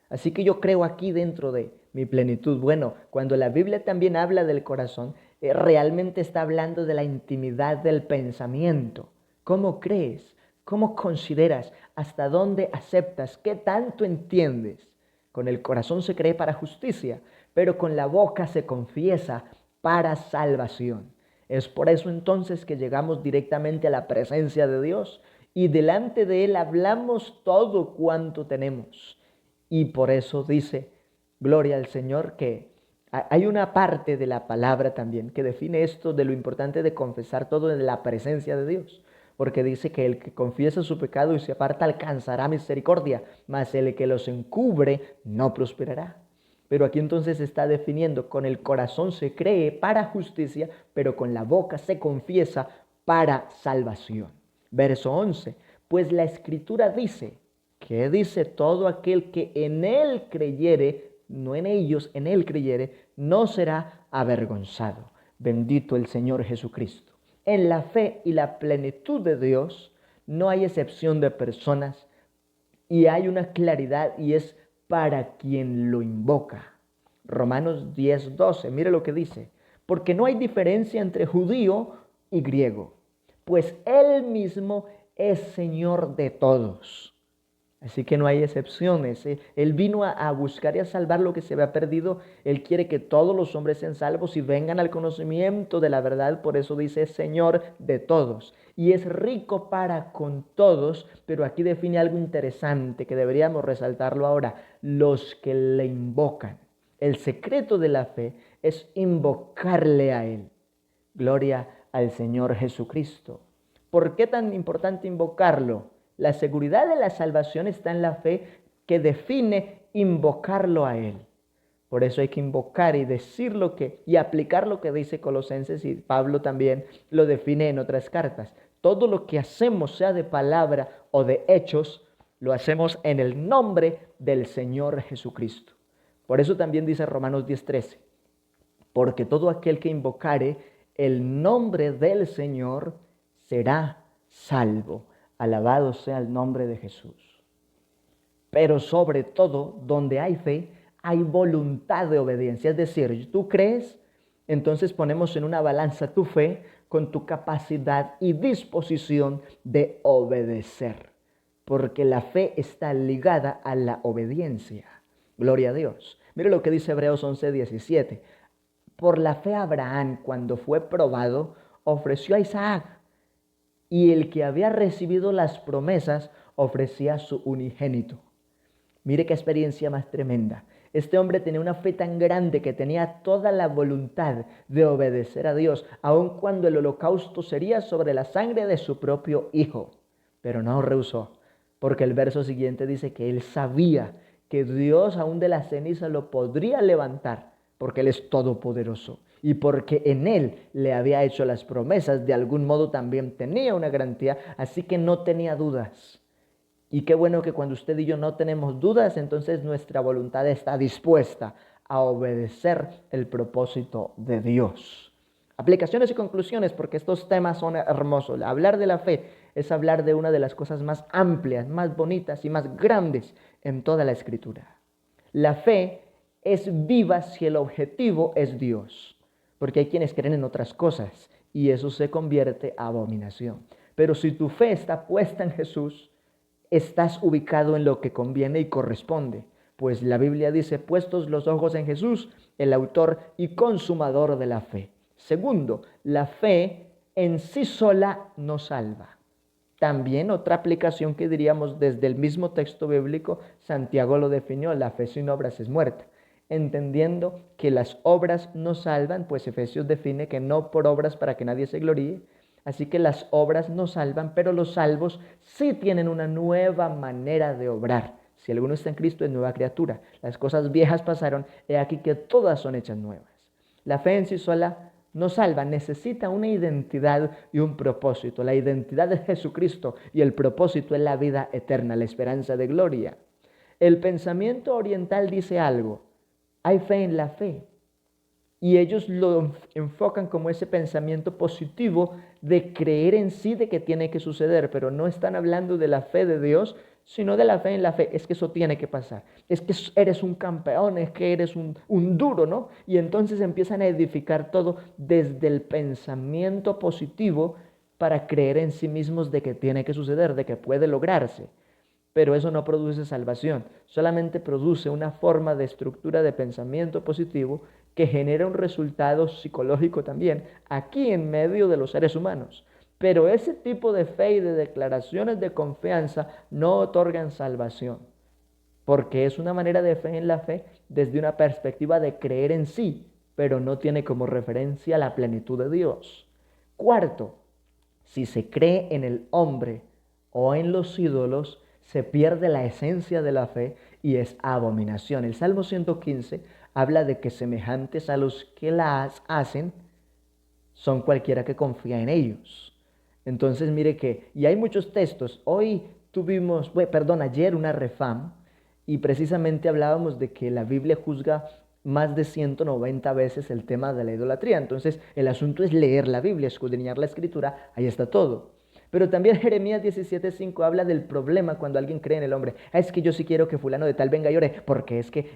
A: Así que yo creo aquí dentro de mi plenitud. Bueno, cuando la Biblia también habla del corazón, realmente está hablando de la intimidad del pensamiento. ¿Cómo crees? ¿Cómo consideras? ¿Hasta dónde aceptas? ¿Qué tanto entiendes? Con el corazón se cree para justicia, pero con la boca se confiesa para salvación. Es por eso entonces que llegamos directamente a la presencia de Dios y delante de Él hablamos todo cuanto tenemos. Y por eso dice, gloria al Señor, que hay una parte de la palabra también que define esto de lo importante de confesar todo en la presencia de Dios. Porque dice que el que confiesa su pecado y se aparta alcanzará misericordia, mas el que los encubre no prosperará. Pero aquí entonces está definiendo, con el corazón se cree para justicia, pero con la boca se confiesa para salvación. Verso 11, pues la Escritura dice que dice todo aquel que en él creyere, no en ellos, en él creyere, no será avergonzado. Bendito el Señor Jesucristo. En la fe y la plenitud de Dios no hay excepción de personas y hay una claridad y es para quien lo invoca. Romanos 10:12, mire lo que dice. Porque no hay diferencia entre judío y griego, pues Él mismo es Señor de todos. Así que no hay excepciones. Él vino a buscar y a salvar lo que se había perdido. Él quiere que todos los hombres sean salvos y vengan al conocimiento de la verdad. Por eso dice Señor de todos. Y es rico para con todos, pero aquí define algo interesante que deberíamos resaltarlo ahora. Los que le invocan. El secreto de la fe es invocarle a Él. Gloria al Señor Jesucristo. ¿Por qué tan importante invocarlo? La seguridad de la salvación está en la fe que define invocarlo a Él. Por eso hay que invocar y decir y aplicar lo que dice Colosenses, y Pablo también lo define en otras cartas. Todo lo que hacemos, sea de palabra o de hechos, lo hacemos en el nombre del Señor Jesucristo. Por eso también dice Romanos 10:13, porque todo aquel que invocare el nombre del Señor será salvo. Alabado sea el nombre de Jesús. Pero sobre todo, donde hay fe, hay voluntad de obediencia. Es decir, tú crees, entonces ponemos en una balanza tu fe con tu capacidad y disposición de obedecer. Porque la fe está ligada a la obediencia. Gloria a Dios. Mire lo que dice Hebreos 11:17. Por la fe Abraham, cuando fue probado, ofreció a Isaac. Y el que había recibido las promesas ofrecía su unigénito. Mire qué experiencia más tremenda. Este hombre tenía una fe tan grande que tenía toda la voluntad de obedecer a Dios, aun cuando el holocausto sería sobre la sangre de su propio hijo. Pero no rehusó, porque el verso siguiente dice que él sabía que Dios aún de la ceniza lo podría levantar, porque Él es todopoderoso. Y porque en Él le había hecho las promesas, de algún modo también tenía una garantía, así que no tenía dudas. Y qué bueno que cuando usted y yo no tenemos dudas, entonces nuestra voluntad está dispuesta a obedecer el propósito de Dios. Aplicaciones y conclusiones, porque estos temas son hermosos. Hablar de la fe es hablar de una de las cosas más amplias, más bonitas y más grandes en toda la Escritura. La fe es viva si el objetivo es Dios, porque hay quienes creen en otras cosas y eso se convierte a abominación. Pero si tu fe está puesta en Jesús, estás ubicado en lo que conviene y corresponde, pues la Biblia dice, puestos los ojos en Jesús, el autor y consumador de la fe. Segundo, la fe en sí sola no salva. También otra aplicación que diríamos desde el mismo texto bíblico, Santiago lo definió, la fe sin obras es muerta. Entendiendo que las obras no salvan, pues Efesios define que no por obras para que nadie se gloríe. Así que las obras no salvan, pero los salvos sí tienen una nueva manera de obrar. Si alguno está en Cristo es nueva criatura. Las cosas viejas pasaron, he aquí que todas son hechas nuevas. La fe en sí sola no salva, necesita una identidad y un propósito. La identidad es Jesucristo y el propósito es la vida eterna, la esperanza de gloria. El pensamiento oriental dice algo, hay fe en la fe. Y ellos lo enfocan como ese pensamiento positivo de creer en sí de que tiene que suceder, pero no están hablando de la fe de Dios, sino de la fe en la fe. Es que eso tiene que pasar, es que eres un campeón, es que eres un duro, ¿no? Y entonces empiezan a edificar todo desde el pensamiento positivo para creer en sí mismos de que tiene que suceder, de que puede lograrse. Pero eso no produce salvación, solamente produce una forma de estructura de pensamiento positivo que genera un resultado psicológico también, aquí en medio de los seres humanos. Pero ese tipo de fe y de declaraciones de confianza no otorgan salvación, porque es una manera de fe en la fe desde una perspectiva de creer en sí, pero no tiene como referencia la plenitud de Dios. Cuarto, si se cree en el hombre o en los ídolos, se pierde la esencia de la fe y es abominación. El Salmo 115 habla de que semejantes a los que las hacen son cualquiera que confía en ellos. Entonces mire que, y hay muchos textos, hoy ayer una refam y precisamente hablábamos de que la Biblia juzga más de 190 veces el tema de la idolatría. Entonces, el asunto es leer la Biblia, escudriñar la Escritura, ahí está todo. Pero también Jeremías 17:5 habla del problema cuando alguien cree en el hombre. Es que yo sí quiero que fulano de tal venga y ore, porque es que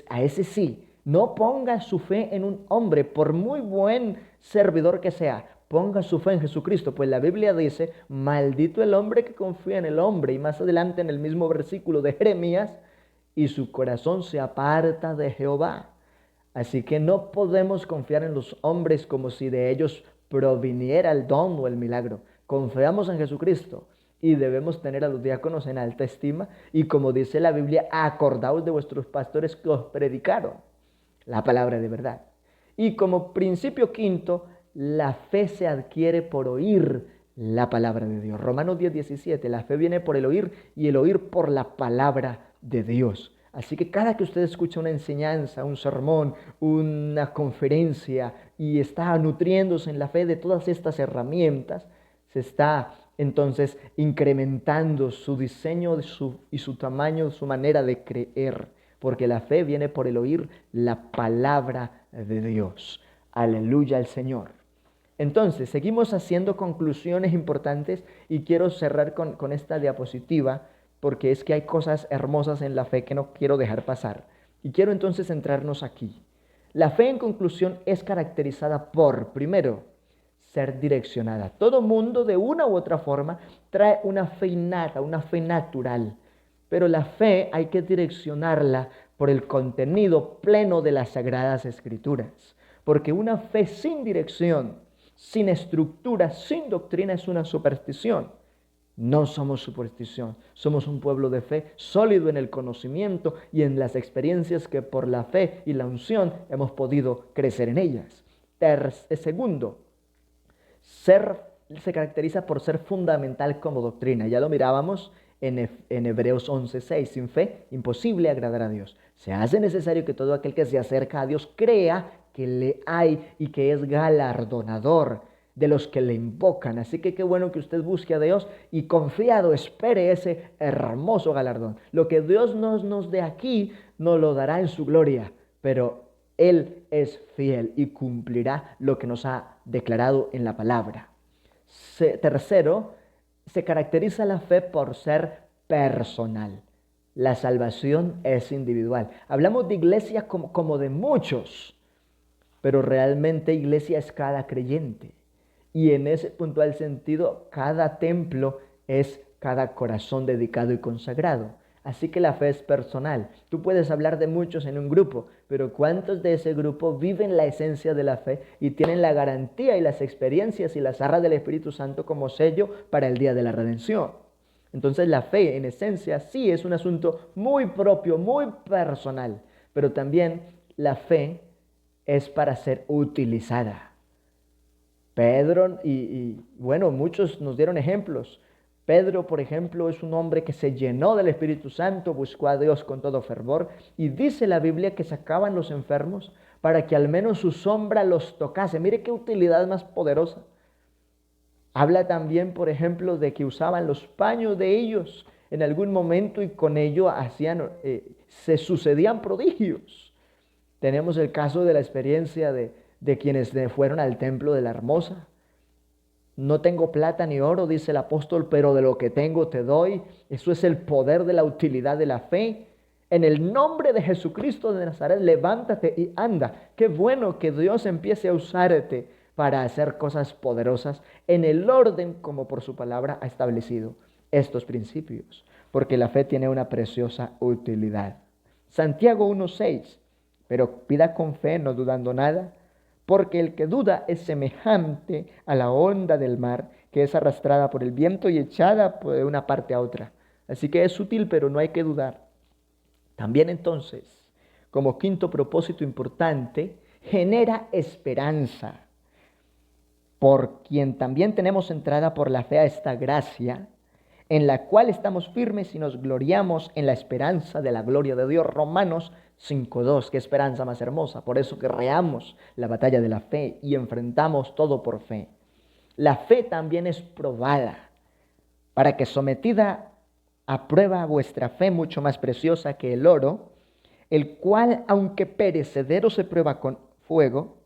A: a ese sí. No ponga su fe en un hombre, por muy buen servidor que sea. Ponga su fe en Jesucristo, pues la Biblia dice, maldito el hombre que confía en el hombre. Y más adelante en el mismo versículo de Jeremías, y su corazón se aparta de Jehová. Así que no podemos confiar en los hombres como si de ellos proviniera el don o el milagro. Confiamos en Jesucristo y debemos tener a los diáconos en alta estima. Y como dice la Biblia, acordaos de vuestros pastores que os predicaron la palabra de verdad. Y como principio quinto, la fe se adquiere por oír la palabra de Dios. Romanos 10:17, la fe viene por el oír y el oír por la palabra de Dios. Así que cada que usted escucha una enseñanza, un sermón, una conferencia y está nutriéndose en la fe de todas estas herramientas, se está entonces incrementando su diseño y su tamaño, su manera de creer, porque la fe viene por el oír la palabra de Dios. Aleluya al Señor. Entonces, seguimos haciendo conclusiones importantes y quiero cerrar con esta diapositiva, porque es que hay cosas hermosas en la fe que no quiero dejar pasar. Y quiero entonces centrarnos aquí. La fe, en conclusión, es caracterizada por, primero, ser direccionada. Todo mundo, de una u otra forma, trae una fe innata, una fe natural. Pero la fe hay que direccionarla por el contenido pleno de las Sagradas Escrituras. Porque una fe sin dirección, sin estructura, sin doctrina es una superstición. No somos superstición, somos un pueblo de fe sólido en el conocimiento y en las experiencias que por la fe y la unción hemos podido crecer en ellas. Segundo, se caracteriza por ser fundamental como doctrina. Ya lo mirábamos en Hebreos 11:6. Sin fe, imposible agradar a Dios. Se hace necesario que todo aquel que se acerca a Dios crea que le hay y que es galardonador de los que le invocan. Así que qué bueno que usted busque a Dios y confiado espere ese hermoso galardón. Lo que Dios nos dé aquí, nos lo dará en su gloria, pero Él es fiel y cumplirá lo que nos ha declarado en la palabra. Tercero, se caracteriza la fe por ser personal. La salvación es individual. Hablamos de iglesia como de muchos, pero realmente iglesia es cada creyente. Y en ese puntual sentido, cada templo es cada corazón dedicado y consagrado. Así que la fe es personal. Tú puedes hablar de muchos en un grupo, pero ¿cuántos de ese grupo viven la esencia de la fe y tienen la garantía y las experiencias y las arras del Espíritu Santo como sello para el día de la redención? Entonces la fe en esencia sí es un asunto muy propio, muy personal, pero también la fe es para ser utilizada. Pedro bueno, muchos nos dieron ejemplos. Pedro, por ejemplo, es un hombre que se llenó del Espíritu Santo, buscó a Dios con todo fervor y dice la Biblia que sacaban los enfermos para que al menos su sombra los tocase. Mire qué utilidad más poderosa. Habla también, por ejemplo, de que usaban los paños de ellos en algún momento y con ello se sucedían prodigios. Tenemos el caso de la experiencia de quienes fueron al templo de la Hermosa. No tengo plata ni oro, dice el apóstol, pero de lo que tengo te doy. Eso es el poder de la utilidad de la fe. En el nombre de Jesucristo de Nazaret, levántate y anda. Qué bueno que Dios empiece a usarte para hacer cosas poderosas en el orden como por su palabra ha establecido estos principios, porque la fe tiene una preciosa utilidad. Santiago 1:6, pero pida con fe, no dudando nada, porque el que duda es semejante a la onda del mar, que es arrastrada por el viento y echada de una parte a otra. Así que es útil, pero no hay que dudar. También entonces, como quinto propósito importante, genera esperanza. Por quien también tenemos entrada por la fe a esta gracia, en la cual estamos firmes y nos gloriamos en la esperanza de la gloria de Dios. Romanos 5:2, qué esperanza más hermosa. Por eso guerreamos la batalla de la fe y enfrentamos todo por fe. La fe también es probada, para que sometida aprueba vuestra fe mucho más preciosa que el oro, el cual, aunque perecedero se prueba con fuego,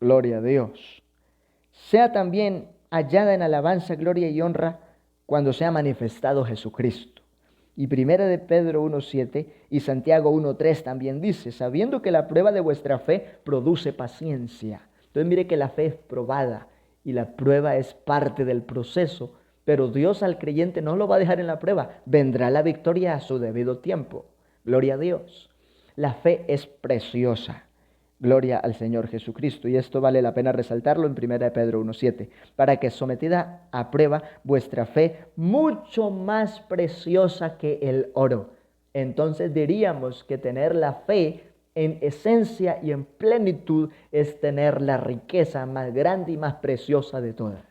A: gloria a Dios, sea también hallada en alabanza, gloria y honra cuando sea manifestado Jesucristo. Y primera de Pedro 1:7 y Santiago 1:3 también dice, sabiendo que la prueba de vuestra fe produce paciencia. Entonces mire que la fe es probada y la prueba es parte del proceso, pero Dios al creyente no lo va a dejar en la prueba, vendrá la victoria a su debido tiempo. Gloria a Dios. La fe es preciosa. Gloria al Señor Jesucristo. Y esto vale la pena resaltarlo en 1 Pedro 1:7. Para que sometida a prueba vuestra fe, mucho más preciosa que el oro. Entonces diríamos que tener la fe en esencia y en plenitud es tener la riqueza más grande y más preciosa de todas.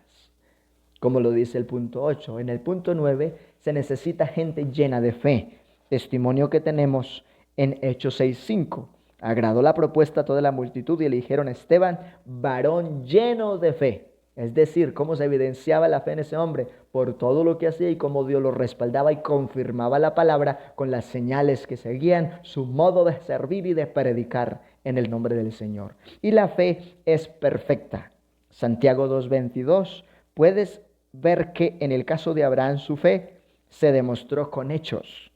A: Como lo dice el punto 8. En el punto 9 se necesita gente llena de fe. Testimonio que tenemos en Hechos 6:5. Agradó la propuesta a toda la multitud y eligieron a Esteban, varón lleno de fe. Es decir, cómo se evidenciaba la fe en ese hombre por todo lo que hacía y cómo Dios lo respaldaba y confirmaba la palabra con las señales que seguían su modo de servir y de predicar en el nombre del Señor. Y la fe es perfecta. Santiago 2:22, puedes ver que en el caso de Abraham su fe se demostró con hechos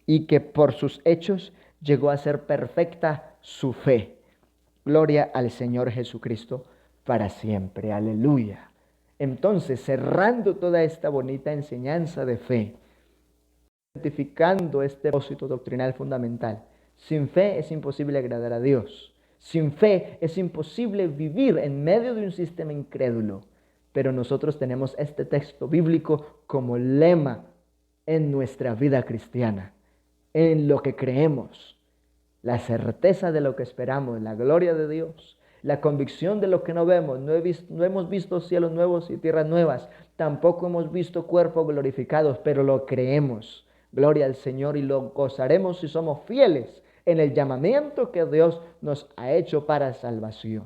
A: y que por sus hechos llegó a ser perfecta su fe. Gloria al Señor Jesucristo para siempre. Aleluya. Entonces, cerrando toda esta bonita enseñanza de fe, identificando este propósito doctrinal fundamental, sin fe es imposible agradar a Dios. Sin fe es imposible vivir en medio de un sistema incrédulo. Pero nosotros tenemos este texto bíblico como lema en nuestra vida cristiana, en lo que creemos, la certeza de lo que esperamos, la gloria de Dios, la convicción de lo que no vemos. No hemos visto cielos nuevos y tierras nuevas, tampoco hemos visto cuerpos glorificados, pero lo creemos. Gloria al Señor, y lo gozaremos si somos fieles en el llamamiento que Dios nos ha hecho para salvación.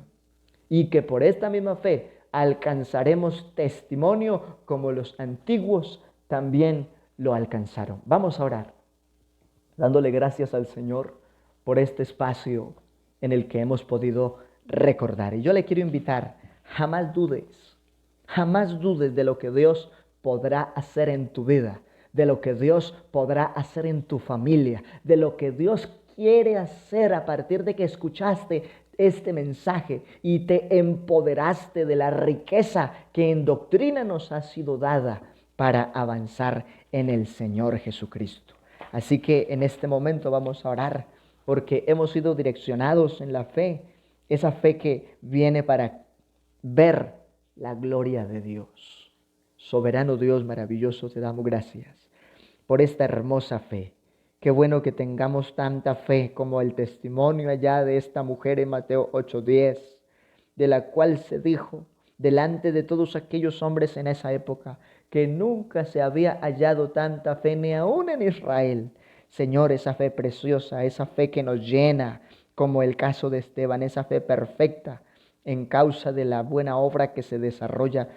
A: Y que por esta misma fe alcanzaremos testimonio como los antiguos también lo alcanzaron. Vamos a orar, dándole gracias al Señor por este espacio en el que hemos podido recordar. Y yo le quiero invitar, jamás dudes de lo que Dios podrá hacer en tu vida, de lo que Dios podrá hacer en tu familia, de lo que Dios quiere hacer a partir de que escuchaste este mensaje y te empoderaste de la riqueza que en doctrina nos ha sido dada para avanzar en el Señor Jesucristo. Así que en este momento vamos a orar porque hemos sido direccionados en la fe, esa fe que viene para ver la gloria de Dios. Soberano Dios maravilloso, te damos gracias por esta hermosa fe. Qué bueno que tengamos tanta fe como el testimonio allá de esta mujer en Mateo 8:10, de la cual se dijo delante de todos aquellos hombres en esa época que nunca se había hallado tanta fe ni aún en Israel. Señor, esa fe preciosa, esa fe que nos llena, como el caso de Esteban, esa fe perfecta en causa de la buena obra que se desarrolla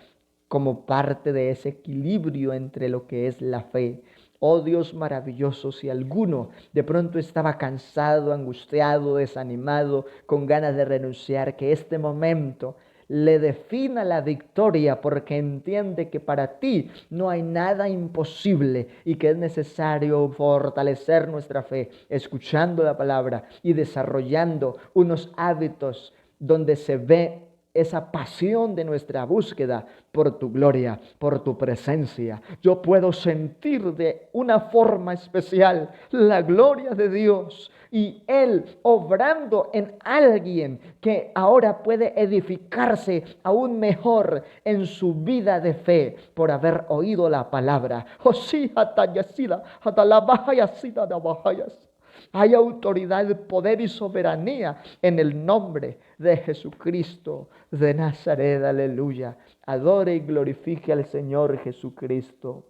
A: como parte de ese equilibrio entre lo que es la fe. Oh Dios maravilloso, si alguno de pronto estaba cansado, angustiado, desanimado, con ganas de renunciar, que este momento le defina la victoria, porque entiende que para ti no hay nada imposible y que es necesario fortalecer nuestra fe, escuchando la palabra y desarrollando unos hábitos donde se ve esa pasión de nuestra búsqueda por tu gloria, por tu presencia. Yo puedo sentir de una forma especial la gloria de Dios y Él obrando en alguien que ahora puede edificarse aún mejor en su vida de fe por haber oído la palabra. Hay autoridad, poder y soberanía en el nombre de Jesucristo de Nazaret. Aleluya. Adore y glorifique al Señor Jesucristo.